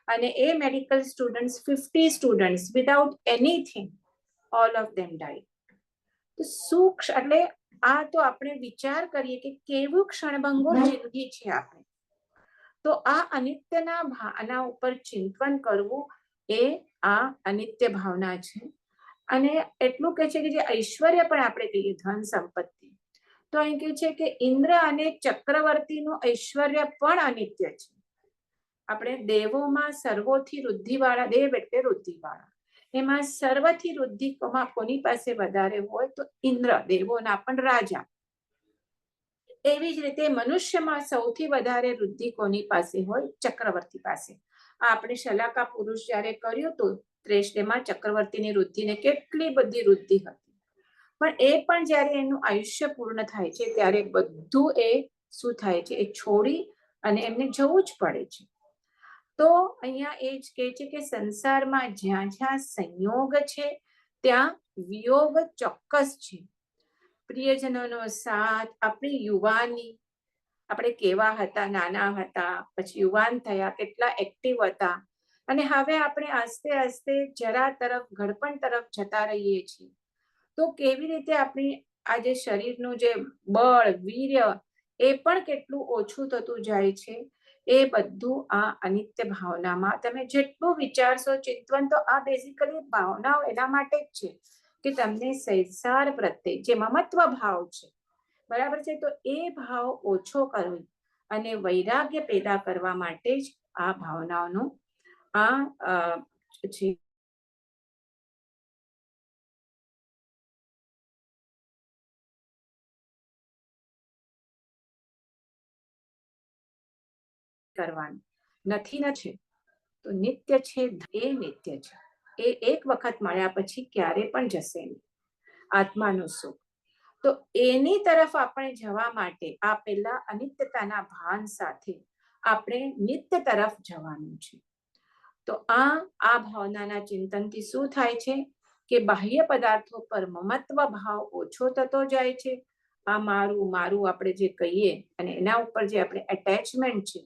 અને એ medical students 50 students without anything, all of them died. તો શું એટલે આ તો આપણે વિચાર કરીએ કે કેવું ક્ષણભંગુર જિંદગી છે આપણે. તો આ અનિત્યના આના ઉપર ચિંતન કરવું એ આ અનિત્ય ભાવના છે. અને એટલું કે છે કે જે ઐશ્વર્ય પણ આપણે કહીએ, ધન સંપત્તિ, તો અહીં કે છે કે ઇન્દ્ર અને ચક્રવર્તીનું ઐશ્વર્ય પણ અનિત્ય છે. આપણે દેવોમાં સર્વોથી રુદ્ધિવાળા, દેવ એટલે રુદ્ધિવાળા, એમાં સર્વથી રુદ્ધિ કોની પાસે વધારે હોય તો ઇન્દ્ર, દેવોના પણ રાજા. એવી જ રીતે મનુષ્યમાં સૌથી વધારે રુદ્ધિ કોની પાસે હોય? ચક્રવર્તી પાસે. આપણે શલાકા પુરુષ જયારે કર્યું હતું ત્રેષ્ઠમાં, ચક્રવર્તીની રુદ્ધિને કેટલી બધી રુદ્ધિ હતી, પણ એ પણ જયારે એનું આયુષ્ય પૂર્ણ થાય છે ત્યારે બધું એ શું થાય છે? એ છોડી અને એમને જવું જ પડે છે. તો અહીંયા એ જ કહે છે કે સંસારમાં જ્યાં જ્યાં સંયોગ છે ત્યાં વિયોગ ચોક્કસ છે. પ્રિયજનોનો સાથ, આપણી યુવાની, આપણે કેવા હતા, નાના હતા, પછી યુવાન થયા, કેટલા એક્ટિવ હતા, અને હવે આપણે આસ્તે આસ્તે જરા તરફ, ઘડપણ તરફ જતા રહીએ છીએ. તો કેવી રીતે આપણી આ જે શરીરનું જે બળ, વીર્ય, એ પણ કેટલું ઓછું થતું જાય છે. એ બધું આ અનિત્ય ભાવનામાં તમે જેટલું વિચારશો, ચિંતન, તો આ બેઝિકલી ભાવનાઓ એના માટે જ છે કે તમને સંસાર પ્રત્યે જે મમત્વ ભાવ છે, બરાબર છે, તો એ ભાવ ઓછો કરવો અને વૈરાગ્ય પેદા કરવા માટે જ આ ભાવનાઓનું આ છે. કરવાનું નથી તો નિત્ય છે, એ નિત્ય છે. એ એક વખત મળ્યા પછી ક્યારે પણ જશે નહીં, આત્માનું સુખ. તો એની તરફ આપણે જવા માટે આ પેલા અનિત્યતાના ભાન સાથે આપણે નિત્ય તરફ જવાનું છે. તો આ ભાવનાના ચિંતનથી શું થાય છે કે બાહ્ય પદાર્થો પર મમત્વ ભાવ ઓછો થતો જાય છે. આ મારું મારું આપણે જે કહીએ અને એના ઉપર જે આપણે એટેચમેન્ટ છે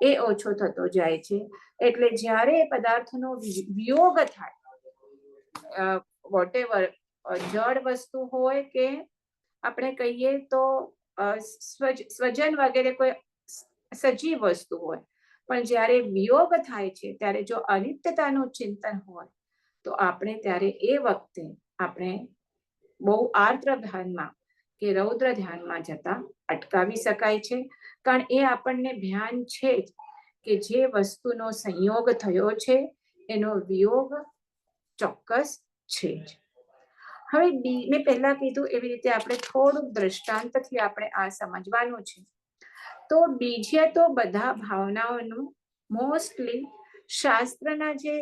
એ ઓછો થતો જાય છે. એટલે જ્યારે પદાર્થનો વિયોગ થાય, વોટેવર, જળ વસ્તુ હોય કે આપણે કહીએ તો સ્વજન વગેરે કોઈ સજીવ વસ્તુ હોય, પણ જ્યારે વિયોગ થાય છે ત્યારે જો અનિત્યતાનું ચિંતન હોય તો આપણે ત્યારે એ વખતે આપણે બહુ આર્દ્ર ધ્યાનમાં કે રૌદ્ર ધ્યાનમાં જતા અટકાવી શકાય છે. કારણ એ આપણને ધ્યાન છે કે જે વસ્તુનો સંયોગ થયો છે એનો વિયોગ ચોક્કસ છે જ. હવે મેં પહેલા કીધું એવી રીતે આપણે થોડુંક દ્રષ્ટાંતથી આપણે આ સમજવાનું છે. તો બીજે તો બધા ભાવનાઓનું મોસ્ટલી શાસ્ત્રના જે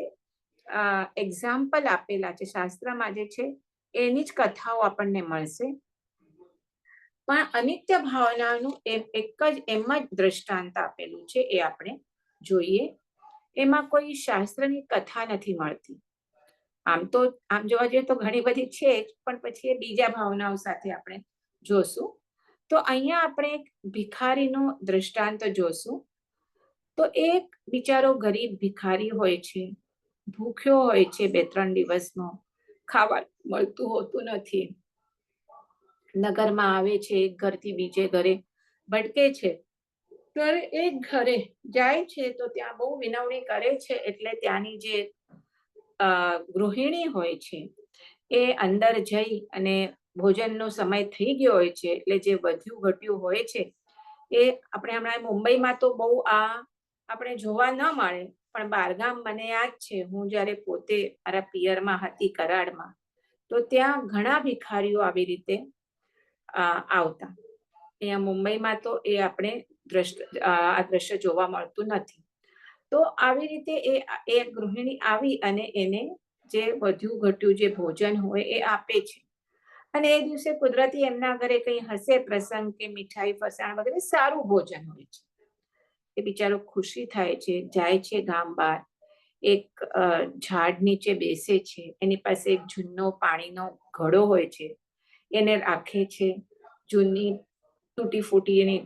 એક્ઝામ્પલ આપેલા છે, શાસ્ત્રમાં જે છે એની જ કથાઓ આપણને મળશે. પણ અનિત્ય ભાવનાનું એક જ એમ જ દ્રષ્ટાંત આપેલું છે, એ આપણે જોઈએ. એમાં કોઈ શાસ્ત્રની કથા નથી મળતી. આમ જોવા જઈએ તો ઘણી બધી છે જ, પણ પછી એ બીજા ભાવનાઓ સાથે આપણે જોશું. તો અહીંયા આપણે એક ભિખારીનો દ્રષ્ટાંત જોશું. તો એક બિચારો ગરીબ ભિખારી હોય છે, ભૂખ્યો હોય છે, 2-3 દિવસનો ખાવા મળતું હોતું નથી. નગરમાં આવે છે, એક ઘરથી બીજે ઘરે ભટકે છે. ત્યારે એક ઘરે જાય છે તો ત્યાં બહુ વિનવણી કરે છે. એટલે ત્યાંની જે ગૃહિણી હોય છે એ અંદર જઈ અને ભોજનનો સમય થઈ ગયો હોય છે, એટલે જે વધ્યું ઘટ્યું હોય છે એ આપણે હમણાં મુંબઈમાં તો બહુ આપણે જોવા ન મળે, પણ બહારગામ મને યાદ છે, હું જ્યારે પોતે મારા પિયરમાં હતી કરાડમાં, તો ત્યાં ઘણા ભિખારીઓ આવી રીતે આવતા. અહીંયા મુંબઈમાં તો એ આપણે આ દ્રશ્ય જોવા મળતું નથી. તો આવી રીતે એ ગૃહિણી આવી અને એને જે વધ્યું ઘટ્યું જે ભોજન હોય એ આપે છે. અને એ દિવસે કુદરતી એમના ઘરે કંઈ હશે પ્રસંગ કે મીઠાઈ ફરસાણ વગેરે સારું ભોજન હોય છે. એ બિચારો ખુશી થાય છે, જાય છે ગામ બહાર, એક ઝાડ નીચે બેસે છે. એની પાસે એક જૂનો પાણીનો ઘડો હોય છે, એને રાખે છે. જૂની તૂટી ફૂટી એની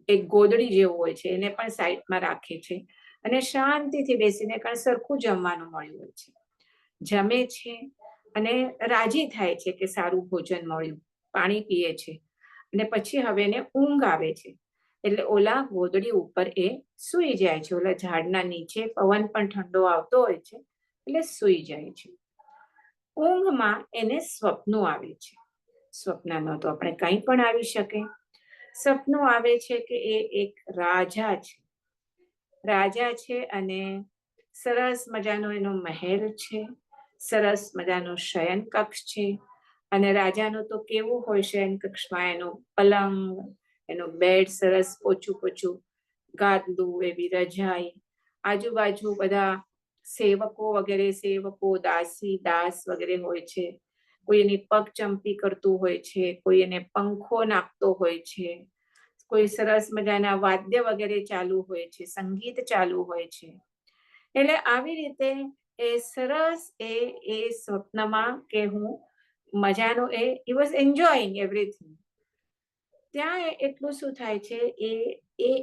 એક ગોદડી જેવું હોય છે, એને પણ સાઈડમાં રાખે છે. અને શાંતિથી બેસીને કારણ સરખું જમવાનું મળ્યું હોય છે, જમે છે અને રાજી થાય છે કે સારું ભોજન મળ્યું, પાણી પીએ છે. અને પછી હવે એને ઊંઘ આવે છે. એટલે ઓલા ગોદડી ઉપર એ સૂઈ જાય છે, ઓલા ઝાડના નીચે. પવન પણ ઠંડો આવતો હોય છે એટલે સૂઈ જાય છે. ઊંઘમાં એને સ્વપ્નો આવે છે. સ્વપ્નમાં તો આપણે કંઈ પણ આવી શકે. સપનું આવે છે કે એ એક રાજા છે, રાજા છે અને સરસ મજાનો એનો મહેલ છે, સરસ મજાનો શયન કક્ષ છે. અને રાજાનું તો કેવું હોય શયન કક્ષમાં, એનો પલંગ, એનો બેડ સરસ પોચું પોચું, ગાદલું, એવી રજાઈ, આજુબાજુ બધા સેવકો વગેરે, સેવકો, દાસી, દાસ વગેરે હોય છે. કોઈ એની પગ ચંપી કરતું હોય છે, કોઈ એને પંખો નાખતો હોય છે, કોઈ સરસ મજાના વાદ્ય વગેરે ચાલુ હોય છે, સંગીત ચાલુ હોય છે. એટલે આવી રીતે એ સરસ એ સ્વપ્નમાં કે હું મજાનો he was enjoying everything. ત્યાં એટલું શું થાય છે,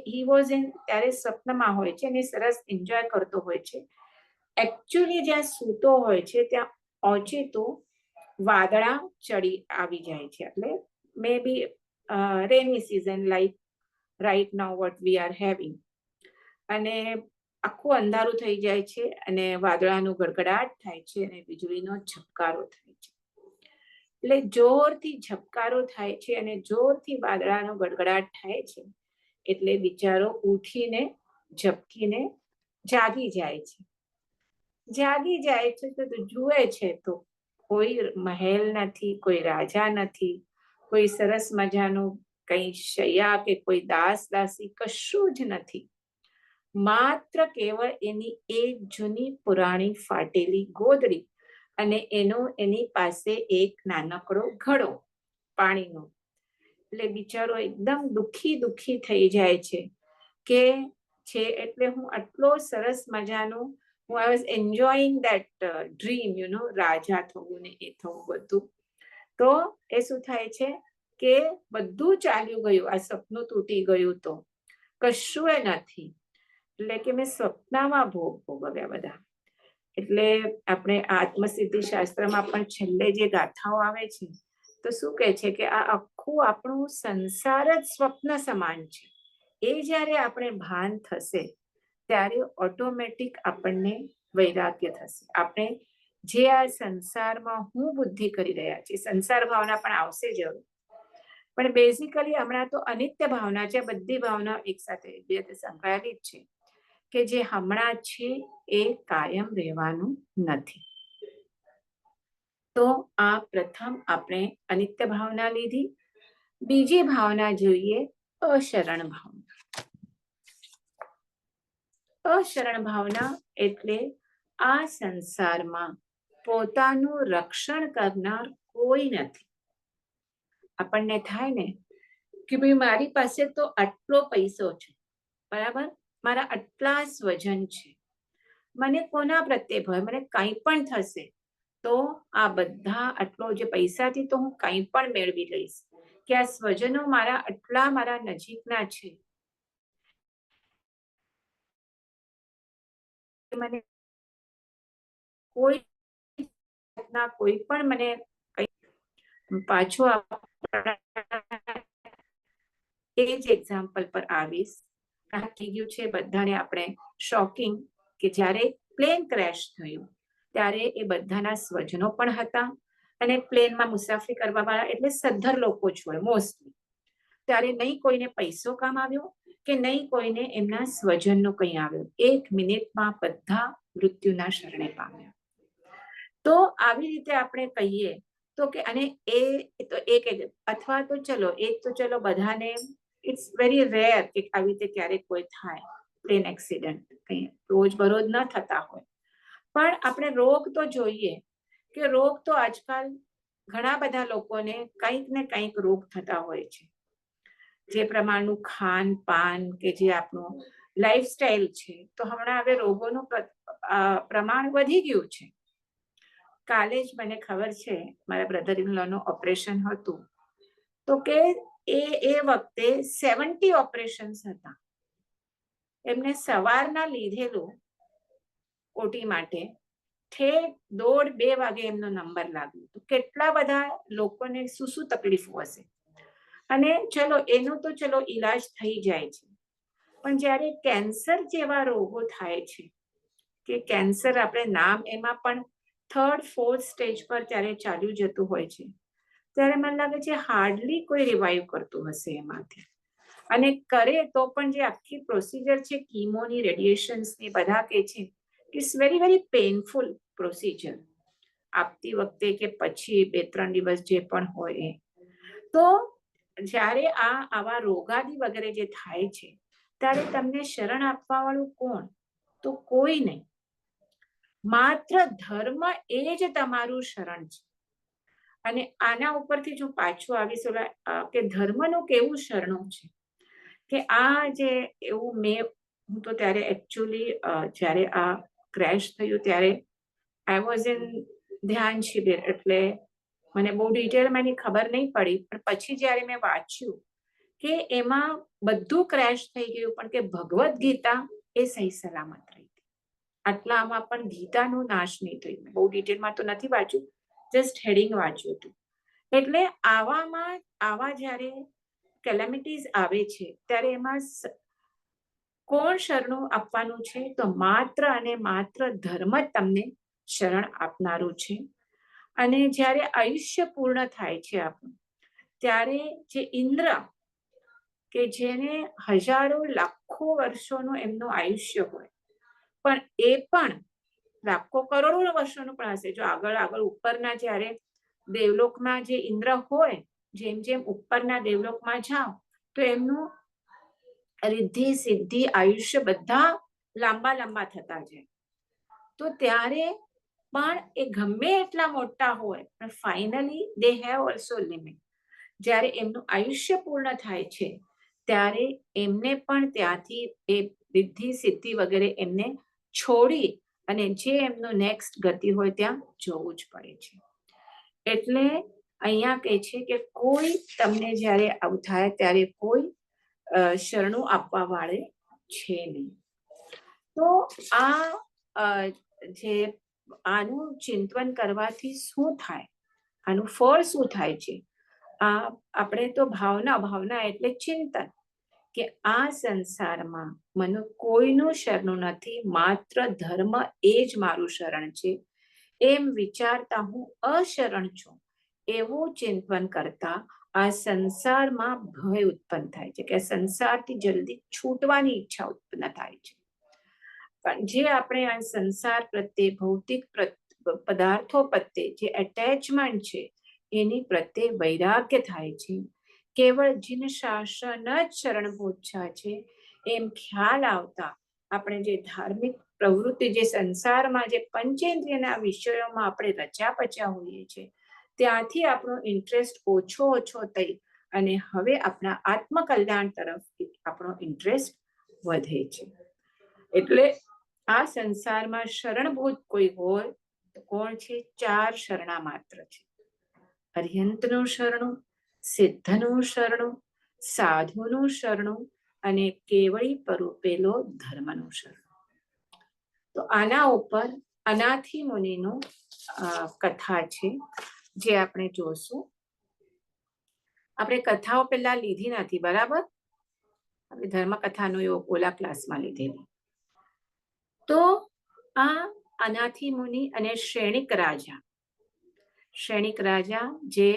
he was in, ત્યારે સ્વપ્નમાં હોય છે અને સરસ એન્જોય કરતો હોય છે. એકચ્યુઅલી જ્યાં સૂતો હોય છે ત્યાં પહોંચે તો વાદળા ચડી આવી જાય છે. એટલે maybe rainy season like right now what we are having. અને આખું અંધારું થઈ જાય છે અને વાદળાનું ગડગડાટ થાય છે અને વીજળીનો ઝબકારો થાય છે. એટલે જોરથી ઝબકારો થાય છે અને જોરથી વાદળાનો ગડગડાટ થાય છે. એટલે બિચારો ઉઠીને ઝબકીને જાગી જાય છે. જાગી જાય છે તો જુએ છે તો કોઈ મહેલ નથી, કોઈ રાજા નથી, કોઈ સરસ મજાનું કઈ શૈયા કે કોઈ દાસ દાસી કશું જ નથી. માત્ર કેવળ એની એક જૂની પુરાણી ફાટેલી ગોદડી અને એની પાસે એક નાનકડો ઘડો પાણીનો. એટલે બિચારો એકદમ દુખી થઈ જાય છે કે એટલે હું આટલો સરસ મજાનું, હું I was enjoying that dream, રાજા થવું ને એ થવું બધું. તો એ શું થાય છે કે બધું ચાલ્યું ગયું, આ સપનું તૂટી ગયું, તો કશું એ નથી. એટલે કે મેં સપનામાં ભોગ ભોગવ્યા બધા. એટલે આપણે આત્મસિદ્ધિ શાસ્ત્રમાં પણ છેલ્લે જે ગાથાઓ આવે છે તો શું કહે છે કે આ આખું આપણું સંસાર જ સ્વપ્ન સમાન છે. એ જ્યારે આપણે ભાન થશે ત્યારે ઓટોમેટિક આપણને વૈરાગ્ય થશે. આપણે જે આ સંસારમાં હું બુદ્ધિ કરી રહ્યા છીએ, સંસાર ભાવના પણ આવશે જરૂર, પણ બેઝિકલી હમણાં તો અનિત્ય ભાવના છે. બધી ભાવના એક સાથે સંકળાયેલી જ છે કે જે હમણાં છે એ કાયમ રહેવાનું નથી. તો આ પ્રથમ આપણે અનિત્ય ભાવના લીધી. બીજી ભાવના જોઈએ અશરણ ભાવના. અશરણ ભાવના એટલે આ સંસારમાં પોતાનું રક્ષણ કરનાર કોઈ નથી. આપણને થાય ને કે ભાઈ મારી પાસે તો આટલો પૈસો છે, બરાબર, મારા આટલા સ્વજન છે, મને કોના પ્રત્યે ભય, મને કંઈ પણ થશે તો આ બધા આટલો જે પૈસાથી તો હું કંઈ પણ મેળવી લઈશ, કે આ સ્વજનો મારા આટલા મારા નજીકના છે, મને કોઈ પણ મને પાછો એ જ એક્ઝામ્પલ પર આવીશ. થઈ ગયું છે બધાને આપણે શોકિંગ કે જ્યારે પ્લેન ક્રેશ થયું ત્યારે એ બધાના સ્વજનો પણ હતા અને પ્લેનમાં મુસાફરી કરવા વાળા એટલે સદ્ધર લોકો જ હોય મોસ્ટલી. ત્યારે નહીં કોઈને પૈસો કામ આવ્યો કે નહીં કોઈને એમના સ્વજનનો કંઈ આવ્યો. 1 મિનિટમાં બધા મૃત્યુના શરણે પામ્યા. તો આવી રીતે આપણે કહીએ તો કે અને એ તો એક અથવા તો ચલો બધાને ઇટ્સ વેરી રેર કે આવી રીતે ક્યારેક કોઈ થાય પ્લેન એક્સિડન્ટ, કંઈ રોજબરોજ ન થતા હોય, પણ આપણે રોગ તો જોઈએ કે રોગ તો આજકાલ ઘણા બધા લોકોને કંઈક ને કંઈક રોગ થતા હોય છે. જે પ્રમાણનું ખાન પાન કે જે આપણું લાઈફસ્ટાઈલ છે તો હમણાં હવે રોગોનું પ્રમાણ વધી ગયું છે. કાલે જ મને ખબર છે મારા બ્રધર ઇન લો નું ઓપરેશન હતું તો કે એ વખતે 70 ઓપરેશન્સ હતા. એમને સવારના લીધેલું ઓટી માટે 1:30-2 વાગે એમનો નંબર લાગ્યો. તો કેટલા બધા લોકોને શું તકલીફો હશે. અને એનો તો ઈલાજ થઈ જાય છે, પણ જ્યારે કેન્સર જેવા રોગો થાય છે કે કેન્સર આપણે નામ એમાં પણ 3rd 4th સ્ટેજ પર ત્યારે ચાલ્યું જતું હોય છે, ત્યારે મને લાગે છે હાર્ડલી કોઈ રિવાઈવ કરતું હશે એમાંથી. અને કરે તો પણ જે આખી પ્રોસિજર છે કીમોની, રેડિયેશન્સની, બધા કે છે it's very very painful procedure, આપતી વખતે કે પછી 2-3 દિવસ જે પણ હોય એ. તો જ્યારે આવા રોગાદી વગેરે જે થાય છે ત્યારે તમને શરણ આપવા વાળું કોણ? તો કોઈ નહીં, માત્ર ધર્મ એ જ તમારું શરણ છે. અને આના ઉપરથી જો પાછું આવીશું કે ધર્મનું કેવું શરણું છે, કે આ જે એવું હું તો ત્યારે એકચ્યુઅલી જ્યારે આ ક્રેશ થયું ત્યારે આઈ વોઝ ઇન ધ્યાન શિબિર, એટલે મને બહુ ડિટેલમાં એની ખબર નહીં પડી, પણ પછી જ્યારે મેં વાંચ્યું કે એમાં બધું ક્રેશ થઈ ગયું પણ કે ભગવદ્ ગીતા એ સહી સલામત રહી હતી. આટલામાં પણ ગીતાનું નાશ નહીં થયું. બહુ ડિટેલમાં તો નથી વાંચ્યું, જસ્ટ હેડિંગ વાંચ્યું હતું. એટલે આવા જ્યારે કેલેમિટીઝ આવે છે ત્યારે એમાં કોણ શરણું આપવાનું છે? તો માત્ર અને માત્ર ધર્મ જ તમને શરણ આપનારું છે. અને જ્યારે આયુષ્ય પૂર્ણ થાય છે આપણું, ત્યારે જે ઇન્દ્ર કે જેને હજારો લાખો વર્ષોનું એમનું આયુષ્ય હોય, પણ એ પણ લાખો કરોડો વર્ષોનું પણ હશે. જો આગળ ઉપરના જ્યારે દેવલોકમાં જે ઇન્દ્ર હોય, જેમ જેમ ઉપરના દેવલોકમાં જાઓ તો એમનું રિદ્ધિ સિદ્ધિ આયુષ્ય બધા લાંબા થતા જાય. તો ત્યારે પણ એ ગમે એટલા મોટા હોય પણ finally they have also limit. જ્યારે એમનું આયુષ્ય પૂર્ણ થાય છે ત્યારે એમને પણ ત્યાંથી એ રિદ્ધિ સિદ્ધિ વગેરે એમને છોડી અને જે એમનું નેક્સ્ટ ગતિ હોય ત્યાં જવું જ પડે છે. એટલે અહીંયા કહે છે કે કોઈ તમને જ્યારે આવું થાય ત્યારે કોઈ શરણું આપવા વાળે છે નહીં. તો આનું ચિંતન કરવાથી શું થાય, આનું ફળ શું થાય છે? આપણે તો ભાવના એટલે ચિંતન, કે આ સંસારમાં મને કોઈનું શરણું નથી, માત્ર ધર્મ એ જ મારું શરણ છે. એમ વિચારતા હું અશરણ છું એવું ચિંતન કરતા આ સંસારમાં ભય ઉત્પન્ન થાય છે, કે સંસારથી જલ્દી છૂટવાની ઈચ્છા ઉત્પન્ન થાય છે. પણ જે આપણે આ સંસાર પ્રત્યે, ભૌતિક પદાર્થો પ્રત્યે જે એટેચમેન્ટ છે એની પ્રત્યે વૈરાગ્ય થાય છે. કેવળ જીન શાસન જ શરણભૂત છે એમ ખ્યાલ આવતા આપણે જે ધાર્મિક પ્રવૃત્તિ, જે સંસારમાં જે પંચેન્દ્રિયના વિષયોમાં આપણે રચ્યા પચ્યા હોઈએ છીએ, ત્યાંથી આપણો ઇન્ટરેસ્ટ ઓછો થઈ અને હવે આપણા આત્મકલ્યાણ તરફ આપણો ઇન્ટરેસ્ટ વધે છે. એટલે આ સંસારમાં શરણભૂત કોઈ હોય તો કોણ છે? 4 શરણા માત્ર છે. અર્યંતનું શરણું, સિદ્ધનું શરણું, સાધુનું શરણું અને કેવળી પરૂપેલો ધર્મનું શરણું. તો આના ઉપર અનાથી મુનિનું કથા છે જે આપણે જોશું. આપણે કથાઓ પહેલા લીધી નથી, બરાબર? આપણે ધર્મકથાનું ઓલા ક્લાસમાં લીધેલી. તો આ અનાથી મુનિ અને શ્રેણિક રાજા જે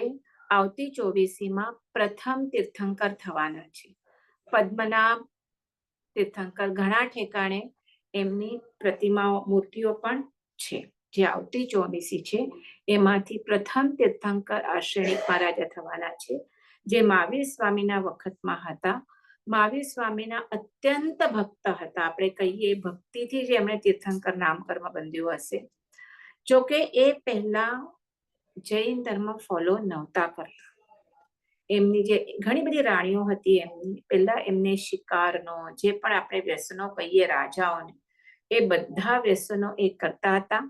આવતી 24મીમાં પ્રથમ તીર્થંકર થવાના છે. પદ્મનાભ તીર્થંકર, ઘણા ઠેકાણે એમની પ્રતિમાઓ, મૂર્તિઓ પણ છે. જે આવતી 24મી છે એમાંથી પ્રથમ તીર્થંકર આ શ્રેણિક મહારાજા થવાના છે, જે મહાવીર સ્વામીના વખતમાં હતા. મહાવીર સ્વામીના અત્યંત ભક્ત હતા. આપણે કહીએ ભક્તિથી જ એમણે તીર્થંકર નામકર્મ બંધ્યું હશે. જોકે એ પહેલા જૈન ધર્મ ફોલો નહોતા કરતા. એમની જે ઘણી બધી રાણીઓ હતી, એમની પહેલા એમને શિકારનો, જે પણ આપણે વ્યસનો કહીએ રાજાઓને, એ બધા વ્યસનો એ કરતા હતા.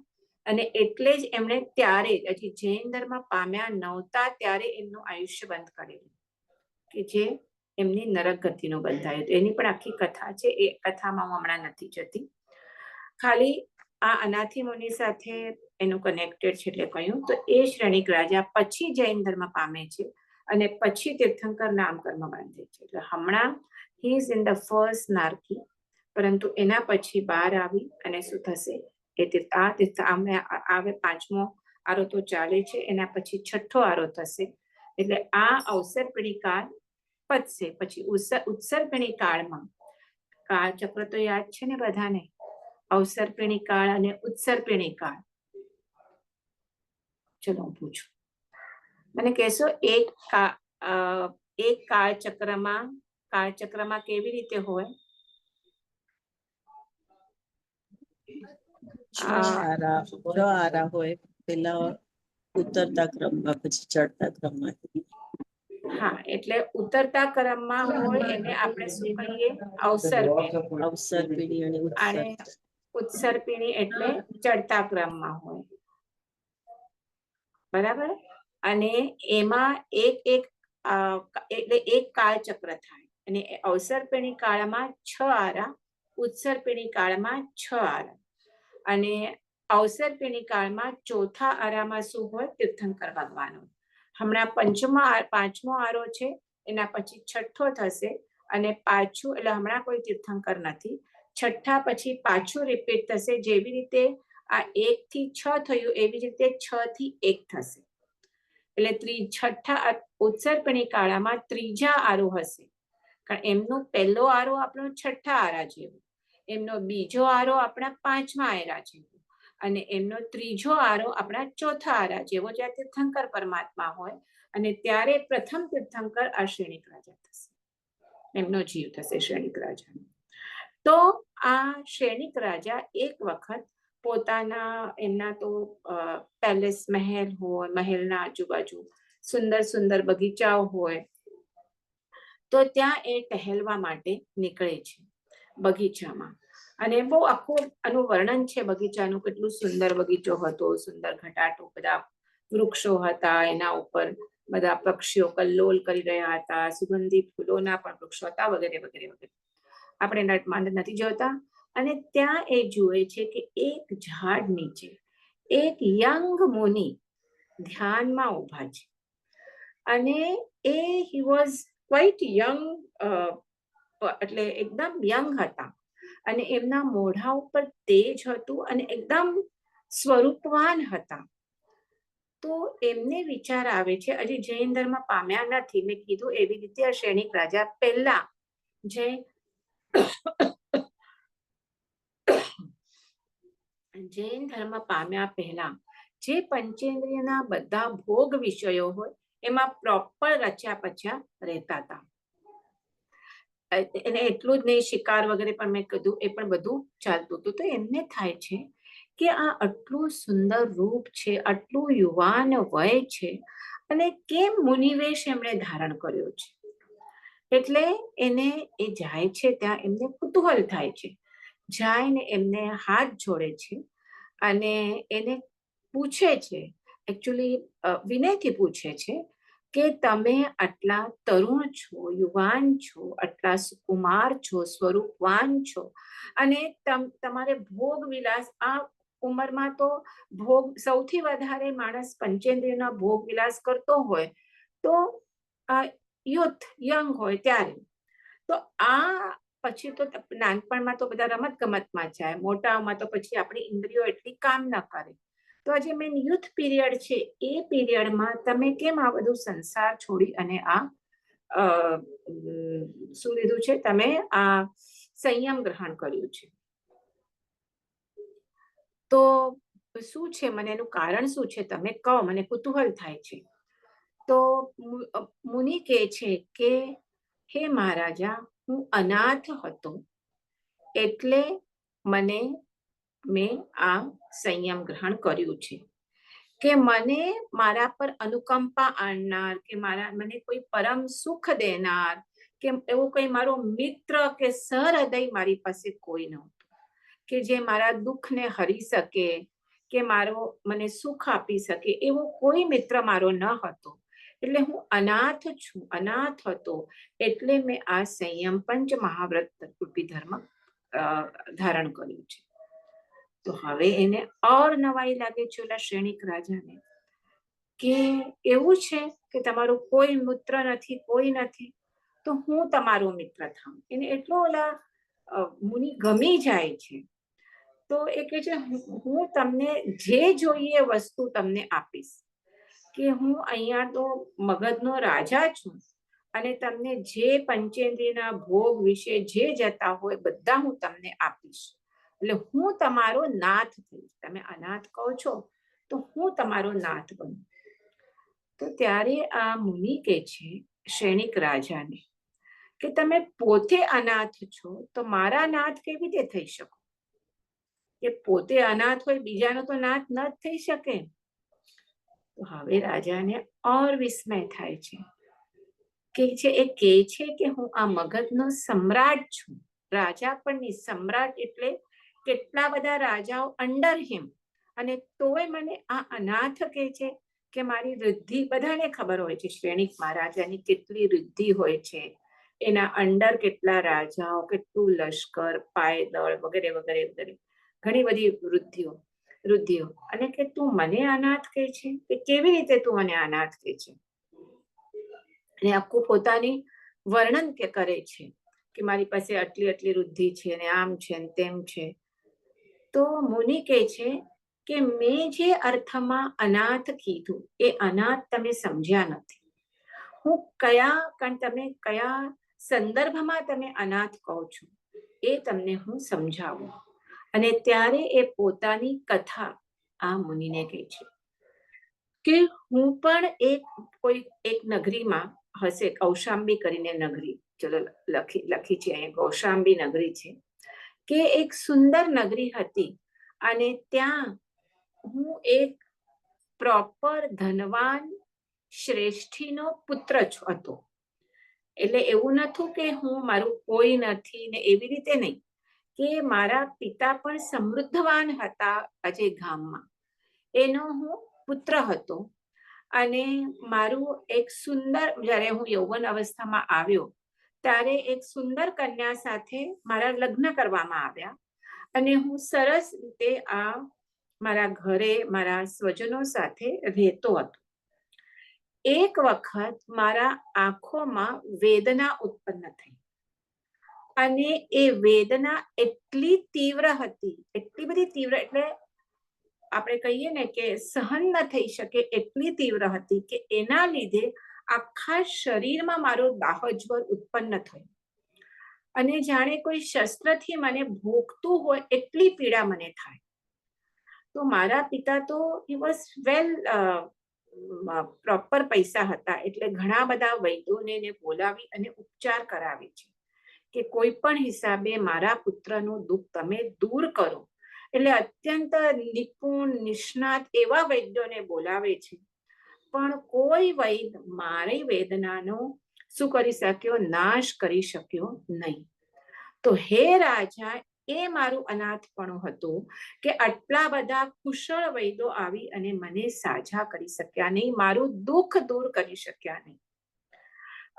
અને એટલે જ એમણે ત્યારે હજી જૈન ધર્મ પામ્યા નહોતા ત્યારે એમનું આયુષ્ય બંધ કરેલું, કે જે એમની નરક ગતિનું બંધાયું હતું. એની પણ આખી કથા છે, એ કથામાં હું હમણાં નથી જતી. ખાલી આ અનાથી મુનિ સાથે એનું કનેક્ટેડ છે એટલે કહ્યું. તો એ શ્રેણિક રાજા પછી જૈન ધર્મ પામે છે અને પછી તીર્થંકર નામકર્મ બાંધે છે. એટલે હમણાં he is in the first નારકી, પરંતુ એના પછી બહાર આવી અને શું થશે? આ તીર્થ આવે 5મો આરો તો ચાલે છે, એના પછી 6ઠ્ઠો આરો થશે. એટલે આ અવસર પીઢી કાળ પતશે. પછી ઉત્સર્પિણી કાળમાં, કાળચક્ર તો યાદ છે ને બધાને, અવસર્પિણી કાળ અને ઉત્સર્પિણી કાળ. ચલો હું પૂછું, મને કહેશો એક કાળચક્રમાં કેવી રીતે હોય? છ આરા હોય, પેલા ઉતરતા ક્રમમાં, પછી ચડતા ક્રમમાં. હા, એટલે ઉતરતા ક્રમમાં હોય એને આપણે શું કહીએ? અવસર્પિણી. અવસર્પિણી અને અને ઉત્સર્પિણી એટલે ચડતા ક્રમમાં હોય, બરાબર. અને એમાં એટલે એક કાળચક્ર થાય, અને અવસર્પિણી કાળમાં 6 આરા, ઉત્સર્પિણી કાળમાં 6 આરા, અને અવસર્પિણી કાળમાં ચોથા આરામાં શું હોય? તીર્થંકર ભગવાન. હમણાં પાંચમો આરો છે, એના પછી છઠ્ઠો થશે, અને પાછું, એટલે હમણાં કોઈ તીર્થંકર નથી. છઠ્ઠા પછી પાછું રિપીટ થશે. જેવી રીતે આ 1 થી 6 થયું, એવી રીતે 6 થી 1 થશે. એટલે છઠ્ઠા ઉત્સર્પિણી કાળમાં ત્રીજા આરો હશે, કારણ એમનો પહેલો આરો આપણો છઠ્ઠા આરા જેવો, એમનો બીજો આરો આપણા 5મા આરા જેવો, અને એમનો ત્રીજો આરો આપણા ચોથા આરા જેવો, જ્યાં તીર્થંકર પરમાત્મા હોય. અને ત્યારે પ્રથમ તીર્થંકર આ શ્રેણિક રાજા થશે, એમનો જીવ થશે શ્રેણિક રાજાનો. તો આ શ્રેણિક રાજા એક વખત પોતાના, એમના તો પેલેસ, મહેલ હોય, મહેલના આજુબાજુ સુંદર સુંદર બગીચાઓ હોય, તો ત્યાં એ ટહેલવા માટે નીકળે છે બગીચામાં. અને બહુ આખું આનું વર્ણન છે બગીચાનું, કેટલું સુંદર બગીચો હતો, સુંદર ઘટાટો, બધા વૃક્ષો હતા, એના ઉપર બધા પક્ષીઓ કલ્લોલ કરી રહ્યા હતા, સુગંધિત ફૂલોના પણ વૃક્ષો હતા, વગેરે વગેરે વગેરે. આપણે માંડ નથી જોતા. અને ત્યાં એ જુએ છે કે એક ઝાડ નીચે એક યંગ મુનિ ધ્યાનમાં ઊભા છે. અને he was quite young, એટલે એકદમ યંગ હતા, અને એમના મોઢા ઉપર તેજ હતું, અને એકદમ સ્વરૂપવાન હતા. તો એમને વિચાર આવે છે, હજી જૈન ધર્મ પામ્યા નથી, મેં કીધું એવી રીતે આ શ્રેણિક રાજા પહેલા જૈન ધર્મ પામ્યા પહેલા જે પંચેન્દ્રિયના બધા ભોગ વિષયો હોય એમાં પ્રોપર રચ્યા પચ્યા રહેતા હતા. એને એટલું જ નહીં, શિકાર વગેરે પણ મેં કીધું, એ પણ બધું ચાલતું હતું. તો એમને થાય છે કે આ આટલું સુંદર રૂપ છે, આટલું યુવાન વય છે, અને કેમ મુનિવેશ એમણે ધારણ કર્યો છે. એટલે એને એ જાય છે ત્યાં, એમને કુતૂહલ થાય છે, જાયને એમને હાથ જોડે છે, અને એને પૂછે છે, એકચ્યુઅલી વિનયથી પૂછે છે કે તમે આટલા તરુણ છો, યુવાન છો, આટલા સુકુમાર છો, સ્વરૂપવાન છો, અને તમારે ભોગ વિલાસ, આ ઉંમરમાં તો ભોગ સૌથી વધારે માણસ પંચેન્દ્રિયના ભોગ વિલાસ કરતો હોય તો યુથ, યંગ હોય ત્યારે. તો આ પછી તો નાનપણમાં તો બધા રમત ગમતમાં જાય, મોટામાં તો પછી આપણી ઇન્દ્રિયો એટલી કામ ન કરે. તો આ જે મેન યુથ પીરિયડ છે, એ પીરિયડમાં તમે કેમ આ બધું સંસાર છોડી અને આ શું લીધું છે, તમે આ સંયમ ગ્રહણ કર્યું છે. તો શું છે, મને એનું કારણ શું છે તમે કહો, મને કુતૂહલ થાય છે. તો મુનિ કહે છે કે હે મહારાજા, હું અનાથ હતો, એટલે મેં આ સંયમ ગ્રહણ કર્યું છે, કે મને મારા પર અનુકંપા આણનાર, કે મને કોઈ પરમ સુખ દેનાર, કે એવો કોઈ મારો મિત્ર કે સહૃદય મારી પાસે કોઈ નહોતું, કે જે મારા દુઃખને હરી શકે, કે મને સુખ આપી શકે, એવો કોઈ મિત્ર મારો ન હતો. એટલે હું અનાથ છું, અનાથ હતો, એટલે મેં આ સંયમ પંચ મહાવ્રત રૂપી ધર્મ ધારણ કર્યું છે. તો હવે એને ઓર નવાઈ લાગે છે ઓલા શ્રેણિક રાજાને, કે એવું છે કે તમારું કોઈ મિત્ર નથી, કોઈ નથી, તો હું તમારો મિત્ર થાઉં. એને એટલો ઓલા મુનિ ગમી જાય છે. તો એ કહે છે, હું તમને જે જોઈએ વસ્તુ તમને આપીશ, કે હું અહીંયા તો મગધનો રાજા છું, અને તમને જે પંચેન્દ્રિયના ભોગ વિશે જે જતા હોય બધા હું તમને આપીશ. એટલે હું તમારો નાથ થઈશ. તમે અનાથ કહો છો તો હું તમારો નાથ બનું. તો ત્યારે આ મુનિ કે છે સૈનિક રાજાને કે તમે પોતે અનાથ છો તો મારા નાથ કેવી રીતે થઈ શકો? કે પોતે અનાથ હોય બીજાનો તો નાથ ન થઈ શકે. તો હવે રાજાને ઓર વિસ્મય થાય છે એ કહે છે કે હું આ મગધનો સમ્રાટ છું. રાજા પણ નહીં, સમ્રાટ એટલે કેટલા બધા રાજાઓ અંડર હિમ, અને તોય મને આ અનાથ કહે છે કે મારી રિદ્ધિ બધાને ખબર હોય છે સૈનિક મહારાજાની કેટલી રિદ્ધિ હોય છે, એના અંડર કેટલા રાજાઓ, કેટલું લશ્કર, પાયદળ વગેરે વગેરે વગેરે ઘણી બધી વૃદ્ધિઓ, અને કે તું મને અનાથ કહે છે, કે કેવી રીતે તું મને અનાથ કહે છે? અને આખું પોતાની વર્ણન કે કરે છે કે મારી પાસે આટલી આટલી વૃદ્ધિ છે ને આમ છે ને તેમ છે. તો મુનિ કહે છે કે મેં જે અર્થમાં અનાથ કીધું એ અનાથ તમે સમજ્યા નથી. હું તમે કયા સંદર્ભમાં તમે અનાથ કહો છો એ તમને હું સમજાવું. અને ત્યારે એ પોતાની કથા આ મુનિને કહે છે કે હું પણ એક નગરીમાં હશે, કૌશાંબી કરીને નગરી, ચલો લખી છે અહીંયા, કૌશાંબી નગરી છે, કે એક સુંદર નગરી હતી, અને ત્યાં હું એક પ્રોપર ધનવાન શ્રેષ્ઠીનો પુત્ર હતો. એટલે એવું નતું કે હું મારું કોઈ નથી ને એવી રીતે નહીં, કે મારા પિતા પણ સમૃદ્ધવાન હતા અજય ગામમાં, એનો હું પુત્ર હતો. અને મારું એક સુંદર, જ્યારે હું યૌવન અવસ્થામાં આવ્યો ત્યારે એક સુંદર કન્યા સાથે મારા લગ્ન કરવામાં આવ્યા, અને હું સરસ રીતે આ મારા ઘરે મારા સ્વજનો સાથે રહેતો હતો. એક વખત મારા આંખોમાં વેદના ઉત્પન્ન થઈ, અને એ વેદના એટલી તીવ્ર હતી, એટલી બધી તીવ્ર એટલે આપણે કહીએ ને કે સહન ન થઈ શકે એટલી તીવ્ર હતી કે એના લીધે આખા શરીરમાં મારો દાહજ્વર ઉત્પન્ન થયો, અને જાણે કોઈ શસ્ત્રથી મને ભોગતું હોય એટલી પીડા મને થાય. તો મારા પિતા તો હી વોઝ વેલ પ્રોપર પૈસા હતા, એટલે ઘણા બધા વૈદ્યોને બોલાવી અને ઉપચાર કરાવે છે કે કોઈ પણ હિસાબે મારા પુત્રનું દુઃખ તમે દૂર કરો. એટલે અત્યંત નિપુણ નિષ્ણાત એવા વૈદ્યોને બોલાવે છે, પણ કોઈ વૈદ મારી વેદનાનો શું કરી શક્યો? નાશ કરી શક્યો નહીં. તો હે રાજા, એ મારું અનાથપણું હતું કે આટલા બધા કુશળ વૈદ્યો આવી અને મને સાજા કરી શક્યા નહીં, મારું દુઃખ દૂર કરી શક્યા નહીં.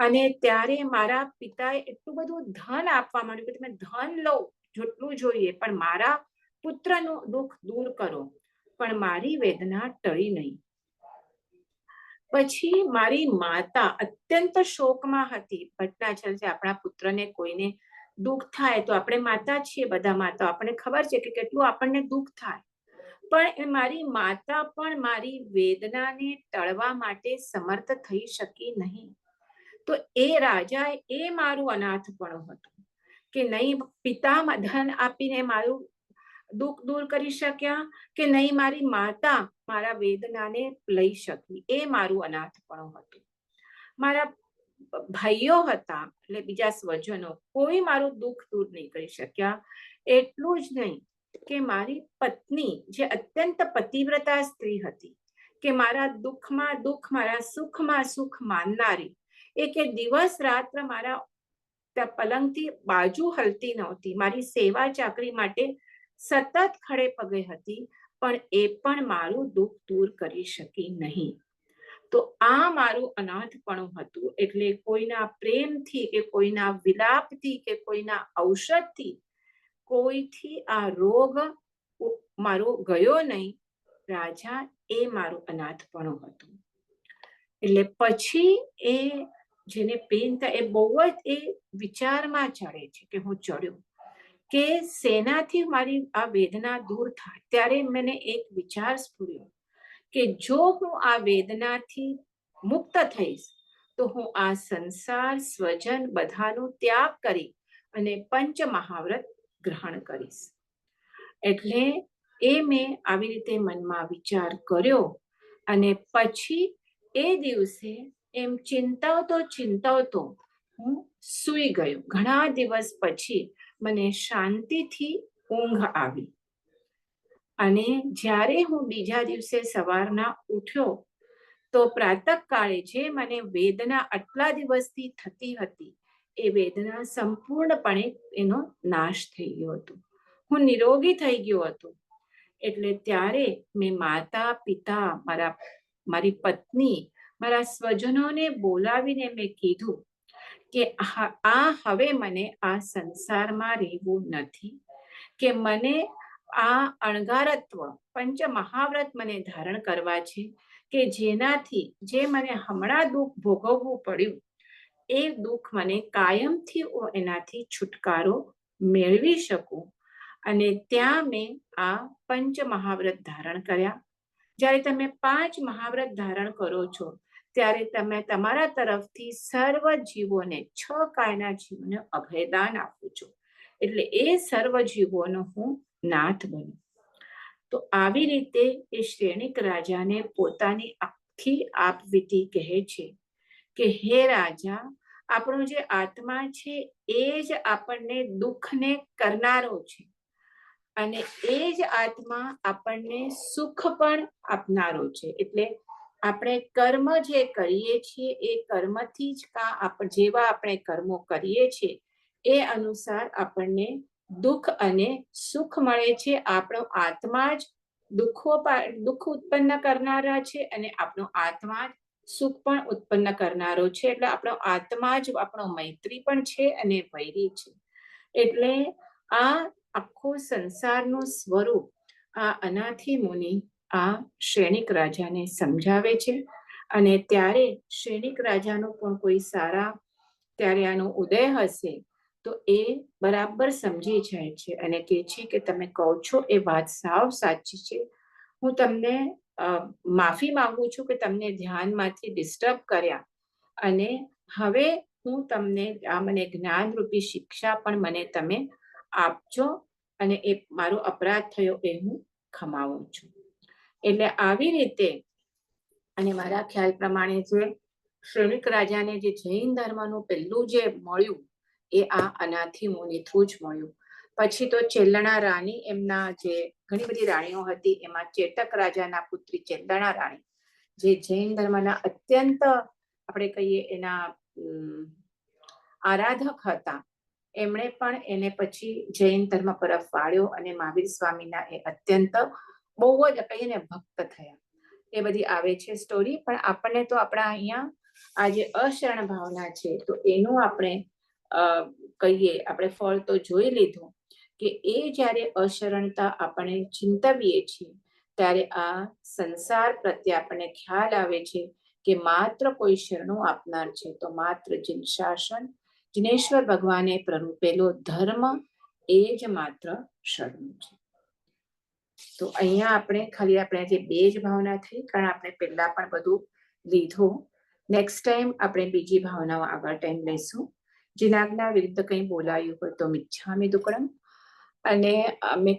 અને ત્યારે મારા પિતાએ એટલું બધું ધન આપવા માંડ્યું કે તમે ધન લો જેટલું જોઈએ, પણ મારા પુત્રનું દુઃખ દૂર કરો, પણ મારી વેદના ટળી નહીં. પછી મારી માતા અત્યંત શોકમાં હતી. ભટ્ટાચલ છે, આપણા પુત્રને કોઈને દુઃખ થાય તો આપણે માતા છીએ, બધા માતા, આપણને ખબર છે કે કેટલું આપણને દુઃખ થાય, પણ મારી માતા પણ મારી વેદનાને ટળવા માટે સમર્થ થઈ શકી નહીં. તો એ રાજા એ મારું અનાથપણું હતું કે નહીં પિતા ધન આપીને મારું દુઃખ દૂર કરી શક્યા, કે નહીં મારી માતા મારા વેદનાને લઈ શકી, એ મારું અનાથપણું હતું. મારા ભાઈઓ હતા એટલે બીજા સ્વજનો, કોઈ મારું દુઃખ દૂર નહીં કરી શક્યા. એટલું જ નહીં કે મારી પત્ની જે અત્યંત પતિવ્રતા સ્ત્રી હતી, કે મારા દુઃખમાં દુઃખ મારા સુખમાં સુખ માનનારી, એ કે દિવસ રાત્ર મારા પલંગથી બાજુ હલતી નહોતી, મારી સેવા ચાકરી માટે સતત ખડે પગે હતી, પણ એ પણ મારું દુઃખ દૂર કરી શકી નહીં. તો આ મારું અનાથપણું હતું. એટલે કોઈના પ્રેમથી કે કોઈના વિલાપથી કે કોઈના ઔષધથી કોઈથી આ રોગ મારો ગયો નહીં. રાજા, એ મારું અનાથપણું હતું. એટલે પછી એ જેને પેન થાય એ બહુ જ એ વિચારમાં ચડે છે કે હું ચડ્યો કે શેનાથી મારી આ વેદના દૂર થાય. ત્યારે મને એક વિચાર સ્ફુર્યો કે જો હું આ વેદનાથી મુક્ત થઈશ તો હું આ સંસાર સ્વજન બધાનું ત્યાગ કરી અને પંચ મહાવ્રત ગ્રહણ કરીશ. એટલે એ મેં આવી રીતે મનમાં વિચાર કર્યો અને પછી એ દિવસે એમ ચિંતાવતો હું સૂઈ ગયો. ઘણા દિવસ પછી મને શાંતિથી ઊંઘ આવી અને જ્યારે હું બીજા દિવસે સવારના ઉઠ્યો તો પ્રાતઃકાળે જે મને વેદના આટલા દિવસથી થતી હતી એ વેદના સંપૂર્ણપણે એનો નાશ થઈ ગયો હતો. હું નિરોગી થઈ ગયો હતો. એટલે ત્યારે મેં માતા પિતા મારી પત્ની મારા સ્વજનોને બોલાવીને મેં કીધું કે હવે મને આ સંસારમાં રહેવું નથી, કે મને આ અણગારત્વ પંચ મહાવ્રત મને ધારણ કરવા છે, કે જેનાથી જે મને હમણાં દુઃખ ભોગવવું પડ્યું એ દુઃખ મને કાયમથી એનાથી છુટકારો મેળવી શકું. અને ત્યાં મેં આ પંચ મહાવ્રત ધારણ કર્યા. જ્યારે તમે 5 મહાવ્રત ધારણ કરો છો ત્યારે તમે તમારા તરફથી સર્વ જીવોને 6 કાયના જીવોને અભયદાન આપો છો. એટલે એ સર્વ જીવોનો હું નાથ બનું. તો આવી રીતે એ શ્રેણિક રાજાને પોતાની આખી આપવીતી કહે છે કે હે રાજા, આપણો જે આત્મા છે એ જ આપણને દુઃખને કરનારો છે અને એ જ આત્મા આપણને સુખ પણ આપનારો છે. એટલે આપણે કર્મ જે કરીએ છીએ એ કર્મથી જ જેવા આપણે કર્મો કરીએ છીએ એ અનુસાર આપણને દુઃખ અને સુખ મળે છે. આપણો આત્મા જ દુઃખ ઉત્પન્ન કરનારા છે અને આપણો આત્મા જ સુખ પણ ઉત્પન્ન કરનારો છે. એટલે આપણો આત્મા જ આપણો મૈત્રી પણ છે અને વૈરી છે. એટલે આ આખું સંસારનું સ્વરૂપ આ અનાથી મુનિ આ શ્રેણિક રાજાને સમજાવે છે. અને ત્યારે શ્રેણિક રાજાનો પણ કોઈ સારા ત્યારે આનો ઉદય હશે તો એ બરાબર સમજી જાય છે અને કહે છે કે તમે કહો છો એ વાત સાવ સાચી છે. હું તમને માફી માંગુ છું કે તમને ધ્યાનમાંથી ડિસ્ટર્બ કર્યા અને હવે હું તમને આ મને જ્ઞાનરૂપી શિક્ષા પણ મને તમે આપજો અને એ મારો અપરાધ થયો એ હું ખમાવું છું. એટલે આવી રીતે અને મારા ખ્યાલ પ્રમાણે જે શ્રેણિક રાજાને જે જૈન ધર્મનું પહેલું જે મળ્યું એ આ અનાથી મુનિ થ્રુ જ મળ્યું. પછી તો ચેલ્લણા રાણી એમના જે ઘણી બધી રાણીઓ હતી એમાં ચેટક રાજાના પુત્રી ચેલ્લણા રાણી જે જૈન ધર્મના અત્યંત આપણે કહીએ એના આરાધક હતા. એમણે પણ એને પછી જૈન ધર્મ તરફ વાળ્યો અને મહાવીર સ્વામીના એ અત્યંત બહુ જ કહીને ભક્ત થયા. એ બધી આવે છે સ્ટોરી. પણ આપણને તો આપણા અહીંયા આ જે અશરણ ભાવના છે તો એનું આપણે કહીએ આપણે ફળ તો જોઈ લીધું કે એ જ્યારે અશરણતા આપણે ચિંતવીએ છીએ ત્યારે આ સંસાર પ્રત્યે આપણને ખ્યાલ આવે છે કે માત્ર કોઈ શરણું આપનાર છે તો માત્ર જીન શાસન જિનેશ્વર ભગવાને પ્રરૂપેલો ધર્મ એ જ માત્ર શરણું છે. તો અહીંયા આપણે ખાલી આપણે જે 2 જ ભાવના થઈ કારણ આપણે પહેલા પણ બધું લીધું. નેક્સ્ટ ટાઈમ આપણે બીજી ભાવનાઓ આગળ ટાઈમ લઈશું. જીનાજ્ઞા વિરુદ્ધ કંઈ બોલાયું હોય તો મિચ્છામિ દુક્કડમ અને અમે